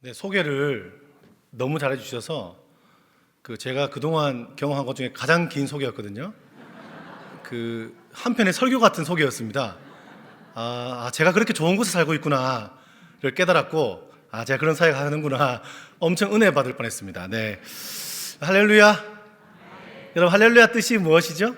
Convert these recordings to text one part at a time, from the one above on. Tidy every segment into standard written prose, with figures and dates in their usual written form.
네, 소개를 너무 잘해 주셔서 제가 그동안 경험한 것 중에 가장 긴 소개였거든요. 한편의 설교 같은 소개였습니다. 제가 그렇게 좋은 곳에 살고 있구나를 깨달았고, 제가 그런 사역을 하는구나. 엄청 은혜 받을 뻔했습니다. 네, 할렐루야. 여러분, 할렐루야 뜻이 무엇이죠?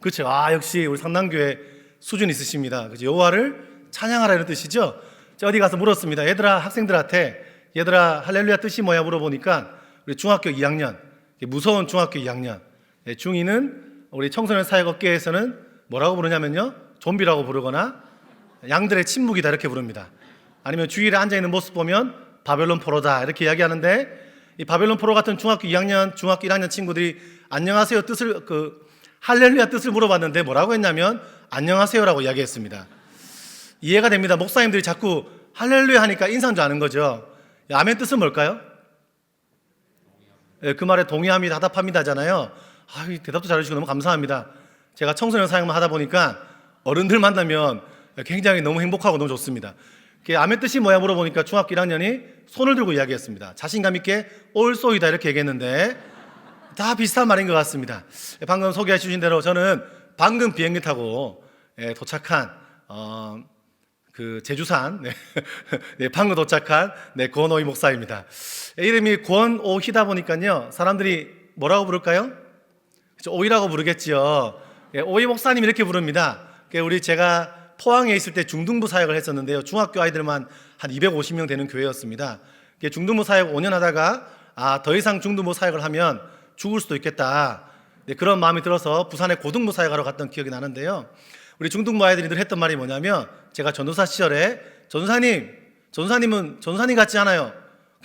그렇죠. 역시 우리 상당교회 수준 있으십니다. 그죠? 여호와를 찬양하라는 뜻이죠. 제가 어디 가서 물었습니다. 학생들한테 얘들아 할렐루야 뜻이 뭐야 물어보니까 우리 중학교 2학년, 무서운 중학교 2학년, 중2는 우리 청소년 사역 업계에서는 뭐라고 부르냐면요, 좀비라고 부르거나 양들의 침묵이다 이렇게 부릅니다. 아니면 주일에 앉아있는 모습 보면 바벨론 포로다 이렇게 이야기하는데, 이 바벨론 포로 같은 중학교 2학년, 중학교 1학년 친구들이 안녕하세요 뜻을 할렐루야 뜻을 물어봤는데 뭐라고 했냐면 안녕하세요라고 이야기했습니다. 이해가 됩니다. 목사님들이 자꾸 할렐루야 하니까 인상 좀 아는 거죠. 아멘 뜻은 뭘까요? 그 말에 동의합니다, 답합니다잖아요. 대답도 잘해주시고 너무 감사합니다. 제가 청소년 사역만 하다 보니까 어른들 만나면 굉장히 너무 행복하고 너무 좋습니다. 아멘 뜻이 뭐야 물어보니까 중학교 1학년이 손을 들고 이야기했습니다. 자신감 있게 올소이다 이렇게 얘기했는데 다 비슷한 말인 것 같습니다. 방금 소개해 주신 대로 저는 방금 비행기 타고 도착한 제주산 방금 도착한 권오희 목사입니다. 이름이 권오희다 보니까요 사람들이 뭐라고 부를까요? 오희라고 부르겠지요. 오희 목사님 이렇게 부릅니다. 제가 포항에 있을 때 중등부 사역을 했었는데요, 중학교 아이들만 한 250명 되는 교회였습니다. 중등부 사역 5년 하다가 더 이상 중등부 사역을 하면 죽을 수도 있겠다, 그런 마음이 들어서 부산에 고등부 사역하러 갔던 기억이 나는데요, 우리 중등부 아이들이 늘 했던 말이 뭐냐면, 제가 전도사 시절에 전도사님은 전도사님 같지 않아요.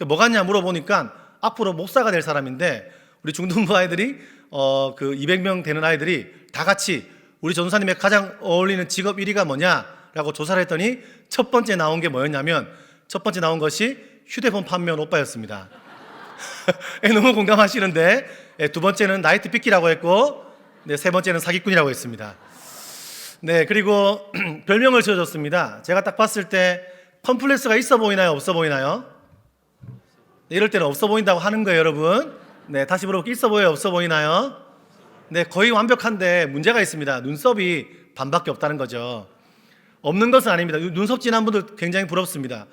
뭐 같냐 물어보니까 앞으로 목사가 될 사람인데, 우리 중등부 아이들이 200명 되는 아이들이 다 같이 우리 전도사님의 가장 어울리는 직업 1위가 뭐냐라고 조사를 했더니 첫 번째 나온 게 뭐였냐면, 첫 번째 나온 것이 휴대폰 판매원 오빠였습니다. 너무 공감하시는데, 두 번째는 나이트 삐끼라고 했고, 세 번째는 사기꾼이라고 했습니다. 그리고 별명을 지어줬습니다. 제가 딱 봤을 때 컴플렉스가 있어 보이나요, 없어 보이나요? 이럴 때는 없어 보인다고 하는 거예요, 여러분. 다시 물어볼게요. 있어 보여요, 없어 보이나요? 거의 완벽한데 문제가 있습니다. 눈썹이 반밖에 없다는 거죠. 없는 것은 아닙니다. 눈썹 진한 분들 굉장히 부럽습니다.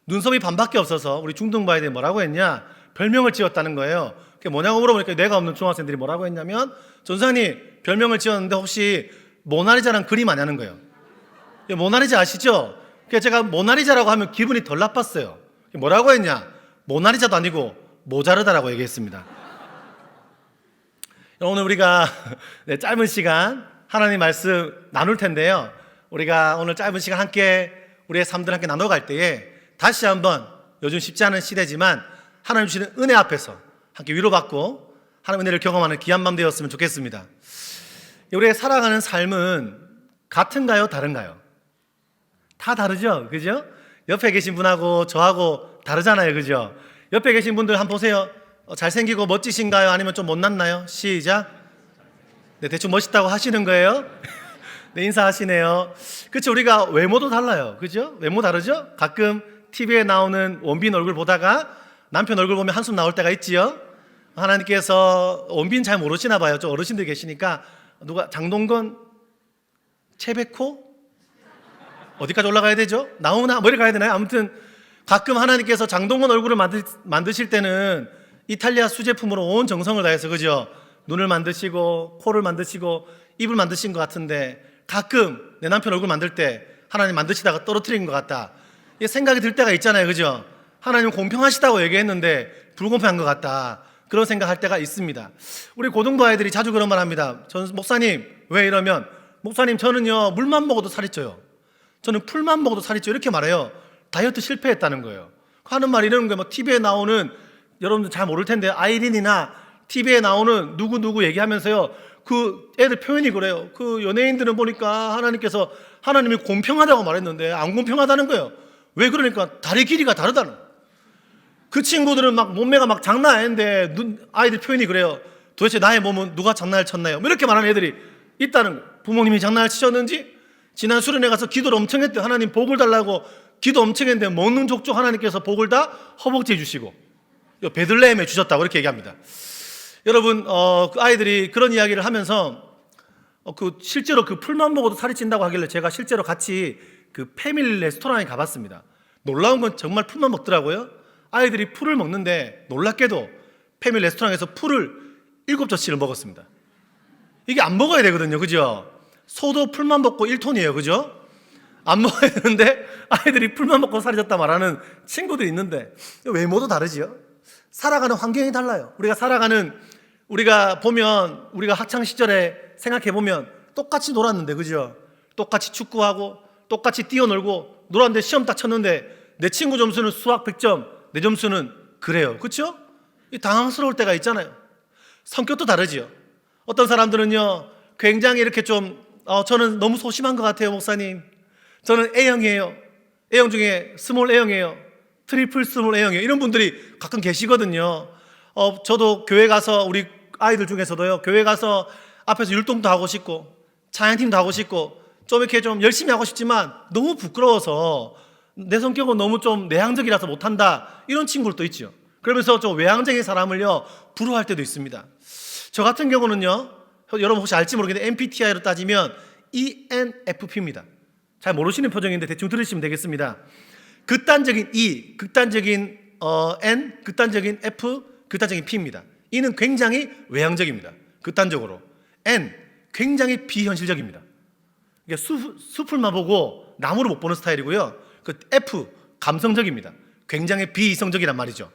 눈썹이 반밖에 없어서 우리 중등부 아이들이 뭐라고 했냐, 별명을 지었다는 거예요. 그게 뭐냐고 물어보니까 뇌가 없는 중학생들이 뭐라고 했냐면, 전사님 별명을 지었는데 혹시 모나리자랑 그림 아냐는 거예요. 모나리자 아시죠? 그래서 제가 모나리자라고 하면 기분이 덜 나빴어요. 뭐라고 했냐, 모나리자도 아니고 모자르다라고 얘기했습니다. 오늘 우리가 짧은 시간 하나님 말씀 나눌 텐데요, 우리가 오늘 짧은 시간 함께 우리의 삶들 함께 나눠갈 때에 다시 한번 요즘 쉽지 않은 시대지만 하나님 주시는 은혜 앞에서 함께 위로받고 하나님 은혜를 경험하는 귀한 밤 되었으면 좋겠습니다. 우리의 살아가는 삶은 같은가요, 다른가요? 다 다르죠, 그죠? 옆에 계신 분하고 저하고 다르잖아요, 그죠? 옆에 계신 분들 한번 보세요. 잘생기고 멋지신가요? 아니면 좀 못났나요? 시작. 대충 멋있다고 하시는 거예요? 인사하시네요. 그렇죠. 우리가 외모도 달라요, 그죠? 외모 다르죠? 가끔 TV에 나오는 원빈 얼굴 보다가 남편 얼굴 보면 한숨 나올 때가 있지요. 하나님께서 원빈 잘 모르시나 봐요. 좀 어르신들 계시니까 누가 장동건, 최백호 어디까지 올라가야 되죠? 나오나 뭐 이렇게 가야 되나요? 아무튼 가끔 하나님께서 장동건 얼굴을 만드실 때는 이탈리아 수제품으로 온 정성을 다해서, 그죠? 눈을 만드시고 코를 만드시고 입을 만드신 것 같은데, 가끔 내 남편 얼굴 만들 때 하나님 만드시다가 떨어뜨린 것 같다, 이 생각이 들 때가 있잖아요, 그죠? 하나님 공평하시다고 얘기했는데 불공평한 것 같다, 그런 생각할 때가 있습니다. 우리 고등부 아이들이 자주 그런 말 합니다. 목사님 왜 이러면, 목사님 저는요 물만 먹어도 살이 쪄요, 저는 풀만 먹어도 살이 쪄요, 이렇게 말해요. 다이어트 실패했다는 거예요. 하는 말 이러는 거예요. TV에 나오는, 여러분들 잘 모를 텐데 아이린이나 TV에 나오는 누구 얘기하면서요, 애들 표현이 그래요. 연예인들은 보니까 하나님이 공평하다고 말했는데 안 공평하다는 거예요. 왜 그러니까 다리 길이가 다르다는 거예요. 그 친구들은 막 몸매가 막 장난 아닌데 아이들 표현이 그래요. 도대체 나의 몸은 누가 장난을 쳤나요? 이렇게 말하는 애들이 있다는 거예요. 부모님이 장난을 치셨는지, 지난 수련회 가서 기도를 엄청 했대. 하나님 복을 달라고 기도 엄청 했는데 먹는 족족 하나님께서 복을 다 허벅지에 주시고 베들레헴에 주셨다고 이렇게 얘기합니다. 여러분 그 아이들이 그런 이야기를 하면서 실제로 그 풀만 먹어도 살이 찐다고 하길래 제가 실제로 같이 그 패밀리 레스토랑에 가봤습니다. 놀라운 건 정말 풀만 먹더라고요. 아이들이 풀을 먹는데 놀랍게도 패밀리 레스토랑에서 풀을 7접시를 먹었습니다. 이게 안 먹어야 되거든요, 그죠? 소도 풀만 먹고 1톤이에요, 그죠? 안 먹어야 되는데 아이들이 풀만 먹고 살이 쪘다 말하는 친구들이 있는데 외모도 다르지요. 살아가는 환경이 달라요. 우리가 보면 우리가 학창 시절에 생각해 보면 똑같이 놀았는데, 그죠? 똑같이 축구하고 똑같이 뛰어놀고 놀았는데 시험 딱 쳤는데 내 친구 점수는 수학 100점, 내 점수는 그래요, 그렇죠? 당황스러울 때가 있잖아요. 성격도 다르지요. 어떤 사람들은요 굉장히 이렇게 좀 저는 너무 소심한 것 같아요, 목사님. 저는 A형이에요. A형 중에 스몰 A형이에요. 트리플 스몰 A형이에요. 이런 분들이 가끔 계시거든요. 저도 교회 가서 우리 아이들 중에서도요, 교회 가서 앞에서 율동도 하고 싶고 찬양팀도 하고 싶고 좀 이렇게 좀 열심히 하고 싶지만 너무 부끄러워서 내 성격은 너무 좀 내향적이라서 못한다, 이런 친구들도 있죠. 그러면서 좀 외향적인 사람을요 부러워할 때도 있습니다. 저 같은 경우는요, 여러분 혹시 알지 모르겠는데 MBTI로 따지면 ENFP입니다. 잘 모르시는 표정인데 대충 들으시면 되겠습니다. 극단적인 E, 극단적인 N, 극단적인 F, 극단적인 P입니다. E는 굉장히 외향적입니다. 극단적으로. N, 굉장히 비현실적입니다. 숲을만 보고 나무를 못 보는 스타일이고요. 그 F, 감성적입니다. 굉장히 비이성적이란 말이죠.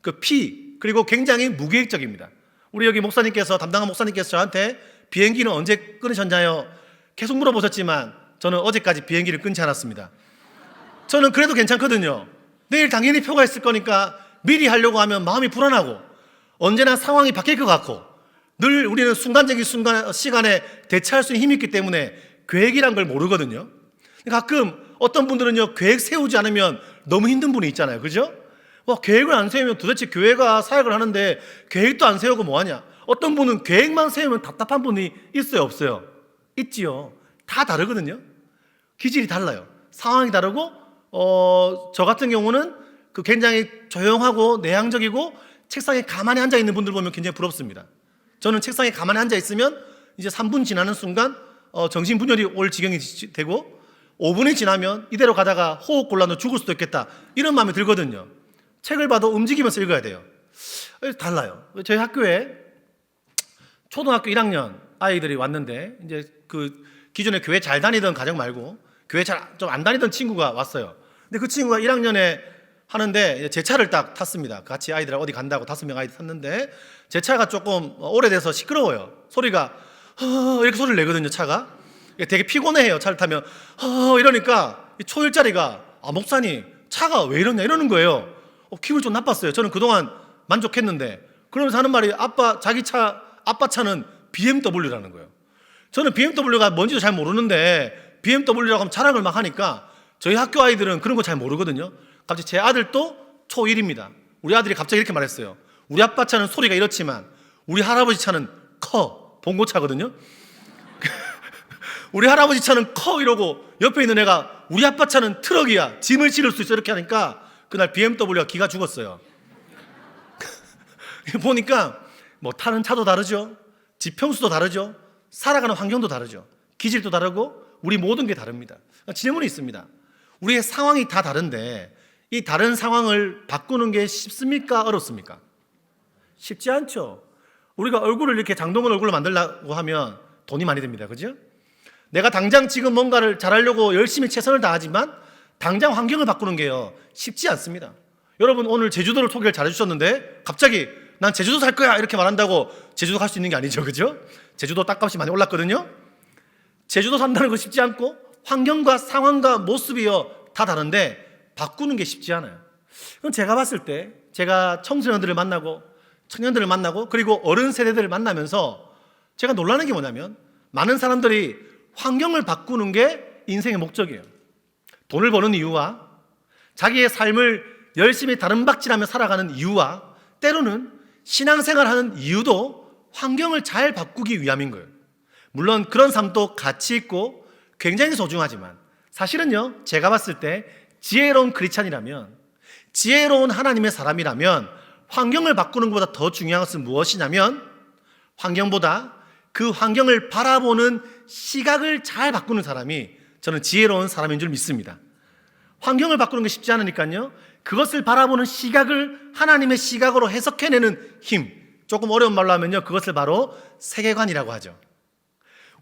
그 P, 그리고 굉장히 무계획적입니다. 우리 여기 목사님께서, 담당한 목사님께서 저한테 비행기는 언제 끊으셨나요? 계속 물어보셨지만 저는 어제까지 비행기를 끊지 않았습니다. 저는 그래도 괜찮거든요. 내일 당연히 표가 있을 거니까 미리 하려고 하면 마음이 불안하고 언제나 상황이 바뀔 것 같고 늘 우리는 순간적인 시간에 대처할 수 있는 힘이 있기 때문에 계획이란 걸 모르거든요. 가끔 어떤 분들은요 계획 세우지 않으면 너무 힘든 분이 있잖아요, 그죠? 계획을 안 세우면 도대체 교회가 사역을 하는데 계획도 안 세우고 뭐하냐? 어떤 분은 계획만 세우면 답답한 분이 있어요, 없어요? 있지요. 다 다르거든요. 기질이 달라요. 상황이 다르고 저 같은 경우는 굉장히 조용하고 내향적이고 책상에 가만히 앉아 있는 분들 보면 굉장히 부럽습니다. 저는 책상에 가만히 앉아 있으면 이제 3분 지나는 순간 정신분열이 올 지경이 되고 5분이 지나면 이대로 가다가 호흡곤란으로 죽을 수도 있겠다, 이런 마음이 들거든요. 책을 봐도 움직이면서 읽어야 돼요. 달라요. 저희 학교에 초등학교 1학년 아이들이 왔는데 이제 기존에 교회 잘 다니던 가정 말고 교회 잘 좀 안 다니던 친구가 왔어요. 근데 그 친구가 1학년에 하는데 제 차를 딱 탔습니다. 같이 아이들 어디 간다고 5명 아이들 탔는데 제 차가 조금 오래돼서 시끄러워요. 소리가 이렇게 소리를 내거든요, 차가. 되게 피곤해해요, 차를 타면. 이러니까 초일자리가 목사님 차가 왜 이러냐 이러는 거예요. 기분이 좀 나빴어요. 저는 그동안 만족했는데 그러면서 하는 말이 아빠 차는 BMW라는 거예요. 저는 BMW가 뭔지도 잘 모르는데 BMW라고 하면 자랑을 막 하니까 저희 학교 아이들은 그런 거 잘 모르거든요. 갑자기 제 아들도 초1입니다. 우리 아들이 갑자기 이렇게 말했어요. 우리 아빠 차는 소리가 이렇지만 우리 할아버지 차는 커. 봉고차거든요. 우리 할아버지 차는 커 이러고 옆에 있는 애가 우리 아빠 차는 트럭이야. 짐을 실을 수 있어. 이렇게 하니까 그날 BMW가 기가 죽었어요. 보니까 타는 차도 다르죠. 지평수도 다르죠. 살아가는 환경도 다르죠. 기질도 다르고 우리 모든 게 다릅니다. 질문이 있습니다. 우리의 상황이 다 다른데 이 다른 상황을 바꾸는 게 쉽습니까? 어렵습니까? 쉽지 않죠. 우리가 얼굴을 이렇게 장동건 얼굴로 만들려고 하면 돈이 많이 듭니다. 그죠? 내가 당장 지금 뭔가를 잘하려고 열심히 최선을 다하지만 당장 환경을 바꾸는 게요 쉽지 않습니다. 여러분 오늘 제주도를 소개를 잘해주셨는데 갑자기 난 제주도 살 거야 이렇게 말한다고 제주도 갈 수 있는 게 아니죠, 그죠? 제주도 땅값이 많이 올랐거든요. 제주도 산다는 거 쉽지 않고 환경과 상황과 모습이요 다 다른데 바꾸는 게 쉽지 않아요. 그럼 제가 봤을 때 제가 청소년들을 만나고 청년들을 만나고 그리고 어른 세대들을 만나면서 제가 놀라는 게 뭐냐면 많은 사람들이 환경을 바꾸는 게 인생의 목적이에요. 돈을 버는 이유와 자기의 삶을 열심히 다른박질하며 살아가는 이유와 때로는 신앙생활하는 이유도 환경을 잘 바꾸기 위함인 거예요. 물론 그런 삶도 가치 있고 굉장히 소중하지만 사실은요 제가 봤을 때 지혜로운 크리스찬이라면, 지혜로운 하나님의 사람이라면 환경을 바꾸는 것보다 더 중요한 것은 무엇이냐면, 환경보다 그 환경을 바라보는 시각을 잘 바꾸는 사람이 저는 지혜로운 사람인 줄 믿습니다. 환경을 바꾸는 게 쉽지 않으니까요, 그것을 바라보는 시각을 하나님의 시각으로 해석해내는 힘, 조금 어려운 말로 하면요, 그것을 바로 세계관이라고 하죠.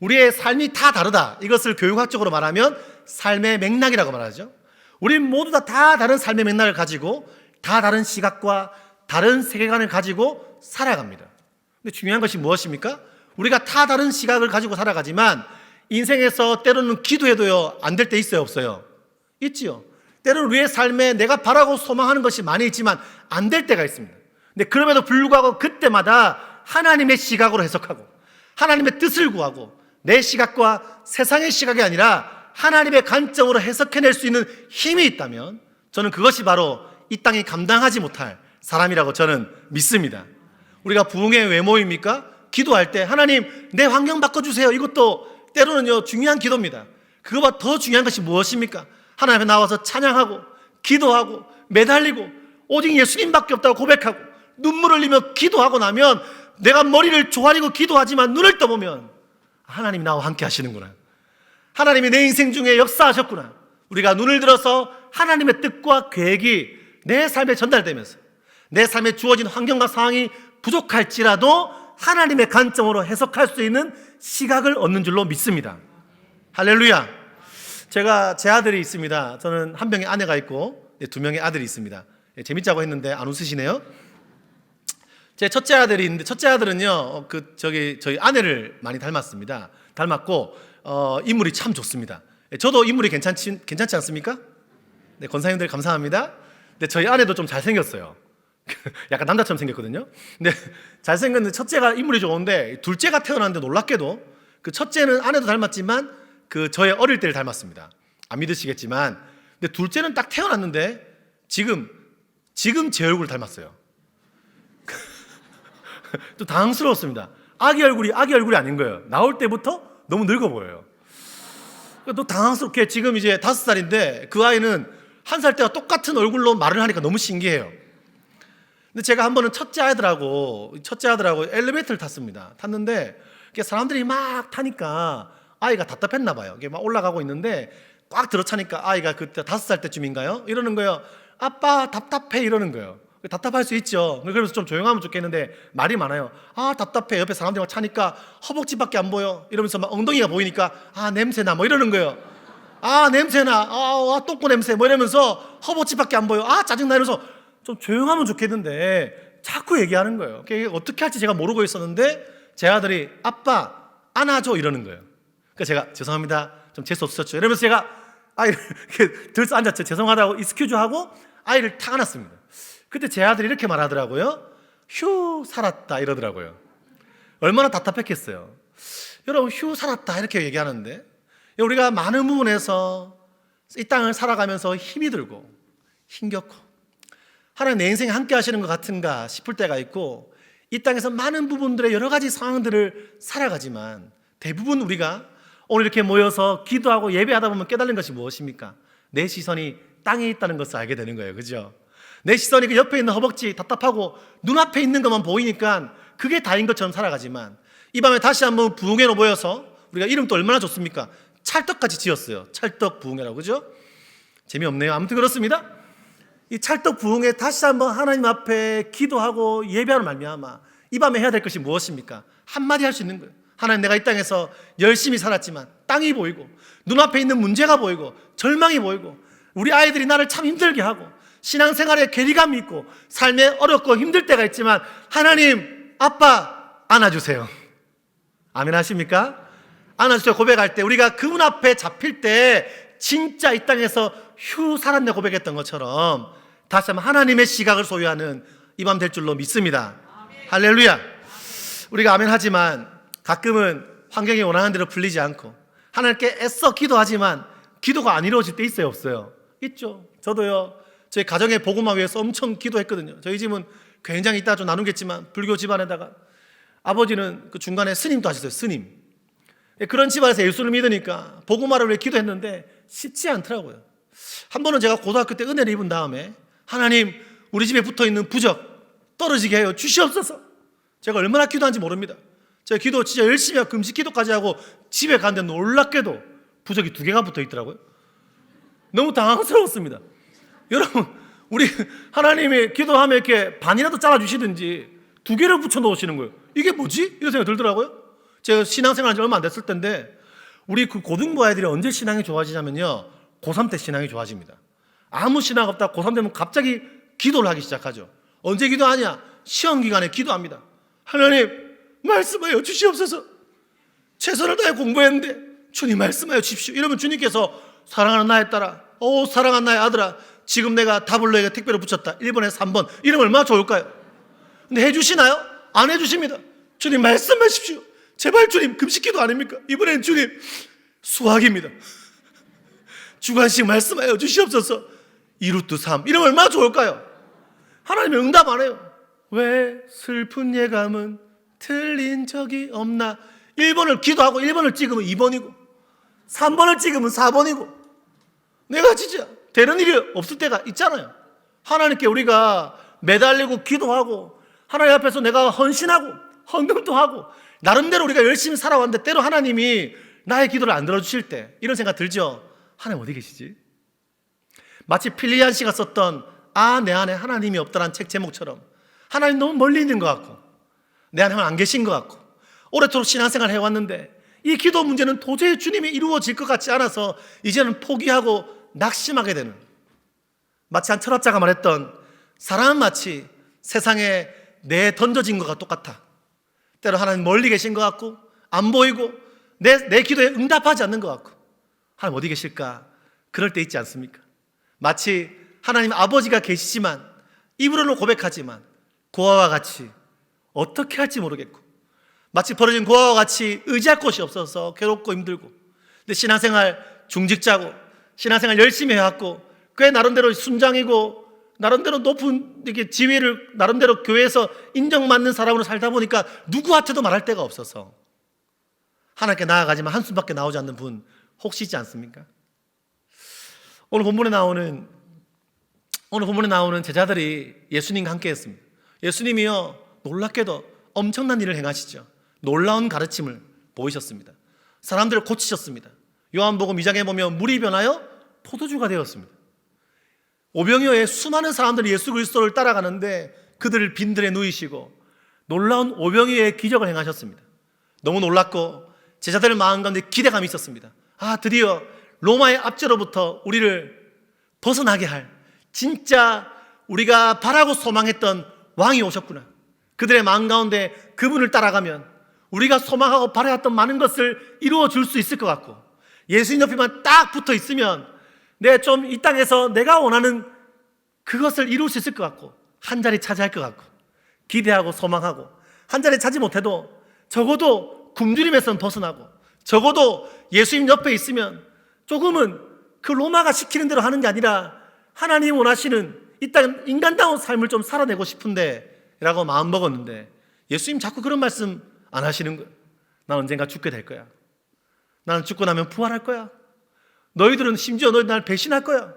우리의 삶이 다 다르다, 이것을 교육학적으로 말하면 삶의 맥락이라고 말하죠. 우리 모두 다 다른 삶의 맥락을 가지고 다 다른 시각과 다른 세계관을 가지고 살아갑니다. 근데 중요한 것이 무엇입니까? 우리가 다 다른 시각을 가지고 살아가지만 인생에서 때로는 기도해도요 안 될 때 있어요, 없어요? 있지요. 때로는 우리의 삶에 내가 바라고 소망하는 것이 많이 있지만 안 될 때가 있습니다. 근데 그럼에도 불구하고 그때마다 하나님의 시각으로 해석하고 하나님의 뜻을 구하고 내 시각과 세상의 시각이 아니라 하나님의 관점으로 해석해낼 수 있는 힘이 있다면 저는 그것이 바로 이 땅이 감당하지 못할 사람이라고 저는 믿습니다. 우리가 부흥회 왜 모입니까? 기도할 때 하나님 내 환경 바꿔주세요, 이것도 때로는요 중요한 기도입니다. 그거보다 더 중요한 것이 무엇입니까? 하나님 앞에 나와서 찬양하고 기도하고 매달리고 오직 예수님밖에 없다고 고백하고 눈물을 흘리며 기도하고 나면 내가 머리를 조아리고 기도하지만 눈을 떠보면 하나님이 나와 함께 하시는구나, 하나님이 내 인생 중에 역사하셨구나, 우리가 눈을 들어서 하나님의 뜻과 계획이 내 삶에 전달되면서 내 삶에 주어진 환경과 상황이 부족할지라도 하나님의 관점으로 해석할 수 있는 시각을 얻는 줄로 믿습니다. 할렐루야. 제 아들이 있습니다. 저는 한 명의 아내가 있고 두 명의 아들이 있습니다. 재밌자고 했는데 안 웃으시네요. 제 첫째 아들이 있는데 첫째 아들은요 저희 아내를 많이 닮았습니다. 닮았고 인물이 참 좋습니다. 저도 인물이 괜찮지 않습니까? 네, 권사님들 감사합니다. 근데 저희 아내도 좀 잘생겼어요. 약간 남자처럼 생겼거든요. 근데 잘생겼는데 첫째가 인물이 좋은데 둘째가 태어났는데 놀랍게도 그 첫째는 아내도 닮았지만 그 저의 어릴 때를 닮았습니다. 안 믿으시겠지만 근데 둘째는 딱 태어났는데 지금 제 얼굴을 닮았어요. 또 당황스러웠습니다. 아기 얼굴이 아닌 거예요. 나올 때부터 너무 늙어 보여요. 또 당황스럽게 지금 이제 5살인데 그 아이는 1살 때와 똑같은 얼굴로 말을 하니까 너무 신기해요. 근데 제가 한 번은 첫째 아들하고 엘리베이터를 탔습니다. 탔는데 사람들이 막 타니까 아이가 답답했나 봐요. 막 올라가고 있는데 꽉 들어차니까 아이가 그때 5살 때쯤인가요? 이러는 거예요. 아빠 답답해, 이러는 거예요. 답답할 수 있죠. 그래서 좀 조용하면 좋겠는데 말이 많아요. 아 답답해. 옆에 사람들이 막 차니까 허벅지밖에 안 보여, 이러면서 막 엉덩이가 보이니까 아 냄새나, 뭐 이러는 거예요. 아 냄새나, 똥꼬 냄새, 뭐 이러면서 허벅지밖에 안 보여, 아 짜증나, 이러면서 좀 조용하면 좋겠는데 자꾸 얘기하는 거예요. 어떻게 할지 제가 모르고 있었는데 제 아들이 아빠 안아줘, 이러는 거예요. 그러니까 제가 죄송합니다, 좀 재수 없으셨죠, 이러면서 제가 아이를 이렇게 들서 앉았죠. 죄송하다고 익스큐즈 하고 아이를 탁 안았습니다. 그때 제 아들이 이렇게 말하더라고요. 휴 살았다, 이러더라고요. 얼마나 답답했겠어요. 여러분 휴 살았다 이렇게 얘기하는데 우리가 많은 부분에서 이 땅을 살아가면서 힘이 들고 힘겹고 하나님 내 인생에 함께 하시는 것 같은가 싶을 때가 있고 이 땅에서 많은 부분들의 여러 가지 상황들을 살아가지만 대부분 우리가 오늘 이렇게 모여서 기도하고 예배하다 보면 깨달은 것이 무엇입니까? 내 시선이 땅에 있다는 것을 알게 되는 거예요. 그죠? 내 시선이 그 옆에 있는 허벅지 답답하고 눈앞에 있는 것만 보이니까 그게 다인 것처럼 살아가지만 이 밤에 다시 한번 부흥회로 모여서 우리가 이름도 얼마나 좋습니까? 찰떡같이 지었어요. 찰떡 부흥회라고. 그죠? 재미없네요. 아무튼 그렇습니다. 이 찰떡 부흥회 다시 한번 하나님 앞에 기도하고 예배하는 말미암아 이 밤에 해야 될 것이 무엇입니까? 한마디 할 수 있는 거예요. 하나님, 내가 이 땅에서 열심히 살았지만 땅이 보이고 눈앞에 있는 문제가 보이고 절망이 보이고 우리 아이들이 나를 참 힘들게 하고 신앙생활에 괴리감이 있고 삶에 어렵고 힘들 때가 있지만 하나님, 아빠 안아주세요. 아멘 하십니까? 안아주세요 고백할 때 우리가 그분 앞에 잡힐 때 진짜 이 땅에서 휴 살았네 고백했던 것처럼 다시 한번 하나님의 시각을 소유하는 이 밤 될 줄로 믿습니다. 아멘. 할렐루야. 우리가 아멘 하지만 가끔은 환경이 원하는 대로 풀리지 않고 하나님께 애써 기도하지만 기도가 안 이루어질 때 있어요, 없어요? 있죠. 저도요, 저희 가정의 복음화 위해서 엄청 기도했거든요. 저희 집은 굉장히 이따 좀 나누겠지만 불교 집안에다가 아버지는 그 중간에 스님도 하셨어요. 스님. 그런 집안에서 예수를 믿으니까 복음화를 위해 기도했는데 쉽지 않더라고요. 한 번은 제가 고등학교 때 은혜를 입은 다음에 하나님 우리 집에 붙어있는 부적 떨어지게 하여 주시옵소서. 제가 얼마나 기도한지 모릅니다. 제가 기도 진짜 열심히 하고 금식 기도까지 하고 집에 갔는데 놀랍게도 부적이 2개가 붙어있더라고요. 너무 당황스러웠습니다. 여러분, 우리 하나님이 기도하면 이렇게 반이라도 잘라주시든지 2개를 붙여 놓으시는 거예요. 이게 뭐지? 이런 생각이 들더라고요. 제가 신앙생활 한 지 얼마 안 됐을 때인데 우리 그 고등부 아이들이 언제 신앙이 좋아지냐면요, 고3 때 신앙이 좋아집니다. 아무 신앙 없다 고3 되면 갑자기 기도를 하기 시작하죠. 언제 기도하냐? 시험 기간에 기도합니다. 하나님 말씀하여 주시옵소서. 최선을 다해 공부했는데 주님 말씀하여 주십시오. 이러면 주님께서 사랑하는 나의 딸아, 사랑하는 나의 아들아, 지금 내가 답을 너에게 택배로 붙였다. 1번에서 3번. 이러면 얼마나 좋을까요? 근데 해주시나요? 안 해주십니다. 주님 말씀하십시오. 제발 주님, 금식기도 아닙니까? 이번엔 주님 수학입니다. 주간식 말씀하여 주시옵소서. 2루트 3. 이러면 얼마나 좋을까요? 하나님이 응답 안 해요. 왜 슬픈 예감은 틀린 적이 없나? 1번을 기도하고 1번을 찍으면 2번이고 3번을 찍으면 4번이고 내가 진짜 되는 일이 없을 때가 있잖아요. 하나님께 우리가 매달리고 기도하고 하나님 앞에서 내가 헌신하고 헌금도 하고 나름대로 우리가 열심히 살아왔는데 때로 하나님이 나의 기도를 안 들어주실 때 이런 생각 들죠? 하나님 어디 계시지? 마치 필리안 씨가 썼던 내 안에 하나님이 없다라는 책 제목처럼 하나님 너무 멀리 있는 것 같고 내 안에 안 계신 것 같고 오래도록 신앙생활 해왔는데 이 기도 문제는 도저히 주님이 이루어질 것 같지 않아서 이제는 포기하고 낙심하게 되는, 마치 한 철학자가 말했던 사람은 마치 세상에 내 던져진 것과 똑같아. 때로 하나님 멀리 계신 것 같고 안 보이고 내 기도에 응답하지 않는 것 같고 하나님 어디 계실까? 그럴 때 있지 않습니까? 마치 하나님 아버지가 계시지만 입으로는 고백하지만 고아와 같이 어떻게 할지 모르겠고 마치 버려진 고아와 같이 의지할 곳이 없어서 괴롭고 힘들고, 근데 신앙생활 중직자고 신앙생활 열심히 해왔고 꽤 나름대로 순장이고 나름대로 높은 이렇게 지위를 나름대로 교회에서 인정받는 사람으로 살다 보니까 누구한테도 말할 데가 없어서 하나님께 나아가지만 한숨밖에 나오지 않는 분 혹시 있지 않습니까? 오늘 본문에 나오는 제자들이 예수님과 함께 했습니다. 예수님이요 놀랍게도 엄청난 일을 행하시죠. 놀라운 가르침을 보이셨습니다. 사람들을 고치셨습니다. 요한복음 2장에 보면 물이 변하여 포도주가 되었습니다. 오병이어에 수많은 사람들이 예수 그리스도를 따라가는데 그들을 빈들에 누이시고 놀라운 오병이어의 기적을 행하셨습니다. 너무 놀랐고 제자들의 마음 가운데 기대감이 있었습니다. 드디어 로마의 압제로부터 우리를 벗어나게 할 진짜 우리가 바라고 소망했던 왕이 오셨구나. 그들의 마음 가운데 그분을 따라가면 우리가 소망하고 바라왔던 많은 것을 이루어 줄 수 있을 것 같고 예수님 옆에만 딱 붙어 있으면 좀 이 땅에서 내가 원하는 그것을 이룰 수 있을 것 같고 한 자리 차지할 것 같고 기대하고 소망하고 한 자리 차지 못해도 적어도 굶주림에서는 벗어나고 적어도 예수님 옆에 있으면 조금은 그 로마가 시키는 대로 하는 게 아니라 하나님 원하시는 이 땅 인간다운 삶을 좀 살아내고 싶은데 라고 마음먹었는데 예수님 자꾸 그런 말씀 안 하시는 거예요. 난 언젠가 죽게 될 거야. 나는 죽고 나면 부활할 거야. 너희들은 심지어 너희들 날 배신할 거야.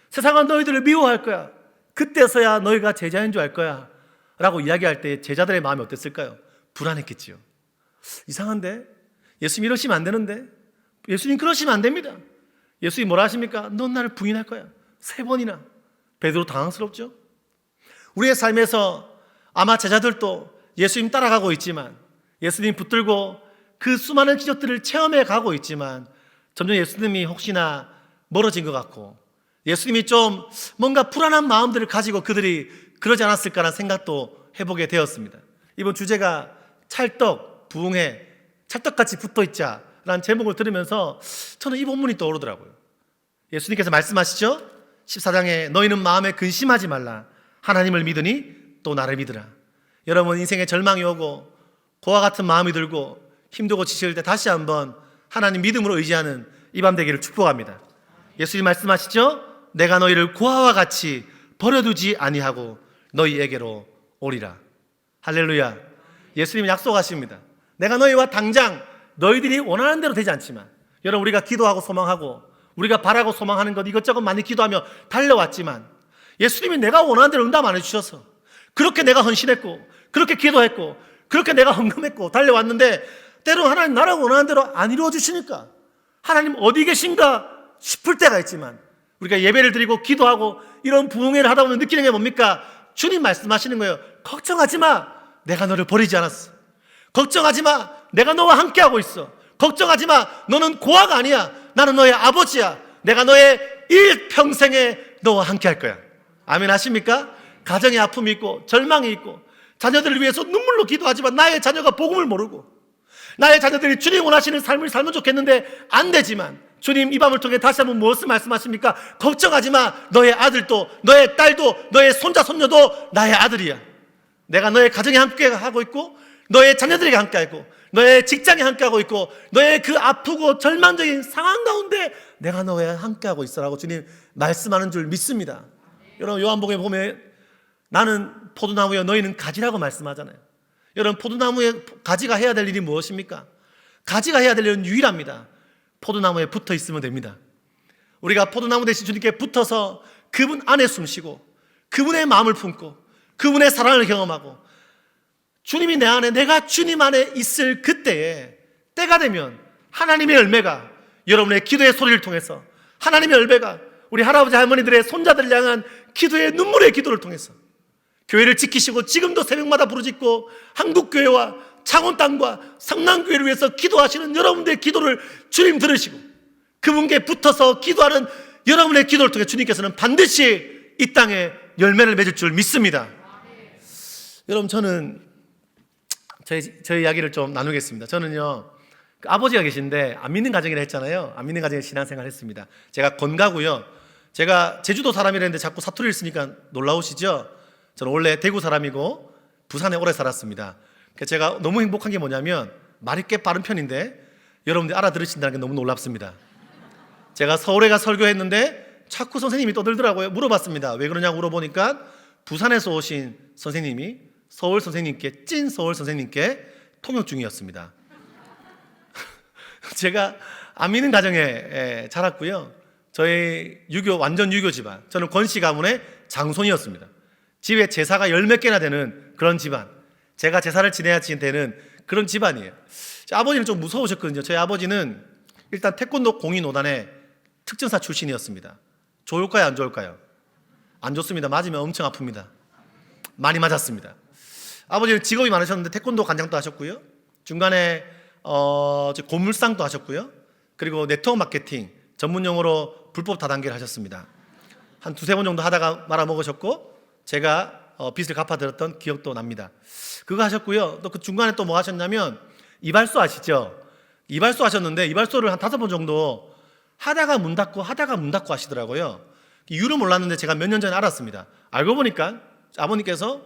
세상은 너희들을 미워할 거야. 그때서야 너희가 제자인 줄 알 거야 라고 이야기할 때 제자들의 마음이 어땠을까요? 불안했겠지요. 이상한데? 예수님 이러시면 안 되는데? 예수님 그러시면 안 됩니다. 예수님 뭐라 하십니까? 넌 나를 부인할 거야. 3번이나. 베드로 당황스럽죠? 우리의 삶에서 아마 제자들도 예수님 따라가고 있지만 예수님 붙들고 그 수많은 기적들을 체험해 가고 있지만 점점 예수님이 혹시나 멀어진 것 같고 예수님이 좀 뭔가 불안한 마음들을 가지고 그들이 그러지 않았을까라는 생각도 해보게 되었습니다. 이번 주제가 찰떡, 부흥회, 찰떡같이 붙어있자 라는 제목을 들으면서 저는 이 본문이 떠오르더라고요. 예수님께서 말씀하시죠. 14장에 너희는 마음에 근심하지 말라. 하나님을 믿으니 또 나를 믿으라. 여러분 인생에 절망이 오고 고와 같은 마음이 들고 힘들고 지칠 때 다시 한번 하나님 믿음으로 의지하는 이 밤 되기를 축복합니다. 예수님 말씀하시죠. 내가 너희를 고아와 같이 버려두지 아니하고 너희에게로 오리라. 할렐루야. 예수님 약속하십니다. 내가 너희와 당장 너희들이 원하는 대로 되지 않지만 여러분 우리가 기도하고 소망하고 우리가 바라고 소망하는 것 이것저것 많이 기도하며 달려왔지만 예수님이 내가 원하는 대로 응답 안 해주셔서 그렇게 내가 헌신했고 그렇게 기도했고 그렇게 내가 헌금했고 달려왔는데 때로 하나님 나라 원하는 대로 안 이루어 주시니까 하나님 어디 계신가 싶을 때가 있지만 우리가 예배를 드리고 기도하고 이런 부흥회를 하다 보면 느끼는 게 뭡니까? 주님 말씀하시는 거예요. 걱정하지 마. 내가 너를 버리지 않았어. 걱정하지 마. 내가 너와 함께하고 있어. 걱정하지 마. 너는 고아가 아니야. 나는 너의 아버지야. 내가 너의 일평생에 너와 함께할 거야. 아멘 하십니까? 가정에 아픔이 있고 절망이 있고 자녀들을 위해서 눈물로 기도하지만 나의 자녀가 복음을 모르고 나의 자녀들이 주님 원하시는 삶을 살면 좋겠는데 안 되지만 주님 이 밤을 통해 다시 한번 무엇을 말씀하십니까? 걱정하지 마. 너의 아들도 너의 딸도 너의 손자 손녀도 나의 아들이야. 내가 너의 가정에 함께 하고 있고 너의 자녀들에게 함께 하고 너의 직장에 함께 하고 있고 너의 그 아프고 절망적인 상황 가운데 내가 너와 함께 하고 있어라고 주님 말씀하는 줄 믿습니다. 여러분 요한복음에 보면 나는 포도나무여 너희는 가지라고 말씀하잖아요. 여러분 포도나무의 가지가 해야 될 일이 무엇입니까? 가지가 해야 될 일은 유일합니다. 포도나무에 붙어 있으면 됩니다. 우리가 포도나무 대신 주님께 붙어서 그분 안에 숨쉬고 그분의 마음을 품고 그분의 사랑을 경험하고 주님이 내 안에 내가 주님 안에 있을 그때에 때가 되면 하나님의 열매가 여러분의 기도의 소리를 통해서 하나님의 열매가 우리 할아버지 할머니들의 손자들을 향한 기도의 눈물의 기도를 통해서 교회를 지키시고 지금도 새벽마다 부르짖고 한국교회와 창원 땅과 성남교회를 위해서 기도하시는 여러분들의 기도를 주님 들으시고 그분께 붙어서 기도하는 여러분의 기도를 통해 주님께서는 반드시 이 땅에 열매를 맺을 줄 믿습니다. 여러분 저는 저희 이야기를 좀 나누겠습니다. 저는요 아버지가 계신데 안 믿는 가정이라 했잖아요. 안 믿는 가정에 신앙생활 했습니다. 제가 건가고요. 제가 제주도 사람이라는데 자꾸 사투리를 쓰니까 놀라우시죠? 저는 원래 대구 사람이고 부산에 오래 살았습니다. 제가 너무 행복한 게 뭐냐면 말이 꽤 빠른 편인데 여러분들이 알아들으신다는 게 너무 놀랍습니다. 제가 서울에 가 설교했는데 자꾸 선생님이 떠들더라고요. 물어봤습니다. 왜 그러냐고 물어보니까 부산에서 오신 선생님이 서울 선생님께 찐 서울 선생님께 통역 중이었습니다. 제가 안 믿는 가정에 자랐고요. 저희 완전 유교 집안. 저는 권씨 가문의 장손이었습니다. 집에 제사가 10몇 개나 되는 그런 집안. 제가 제사를 지내야 되는 그런 집안이에요. 아버지는 좀 무서우셨거든요. 저희 아버지는 일단 태권도 공인노단의 특전사 출신이었습니다. 좋을까요? 안 좋을까요? 안 좋습니다. 맞으면 엄청 아픕니다. 많이 맞았습니다. 아버지는 직업이 많으셨는데 태권도 관장도 하셨고요. 중간에 고물상도 하셨고요. 그리고 네트워크 마케팅 전문용어로 불법 다단계를 하셨습니다. 한 두세 번 정도 하다가 말아먹으셨고 제가 빚을 갚아드렸던 기억도 납니다. 그거 하셨고요. 또 그 중간에 또 뭐 하셨냐면 이발소 아시죠? 이발소 하셨는데 이발소를 한 5번 정도 하다가 문 닫고 하시더라고요. 이유를 몰랐는데 제가 몇 년 전에 알았습니다. 알고 보니까 아버님께서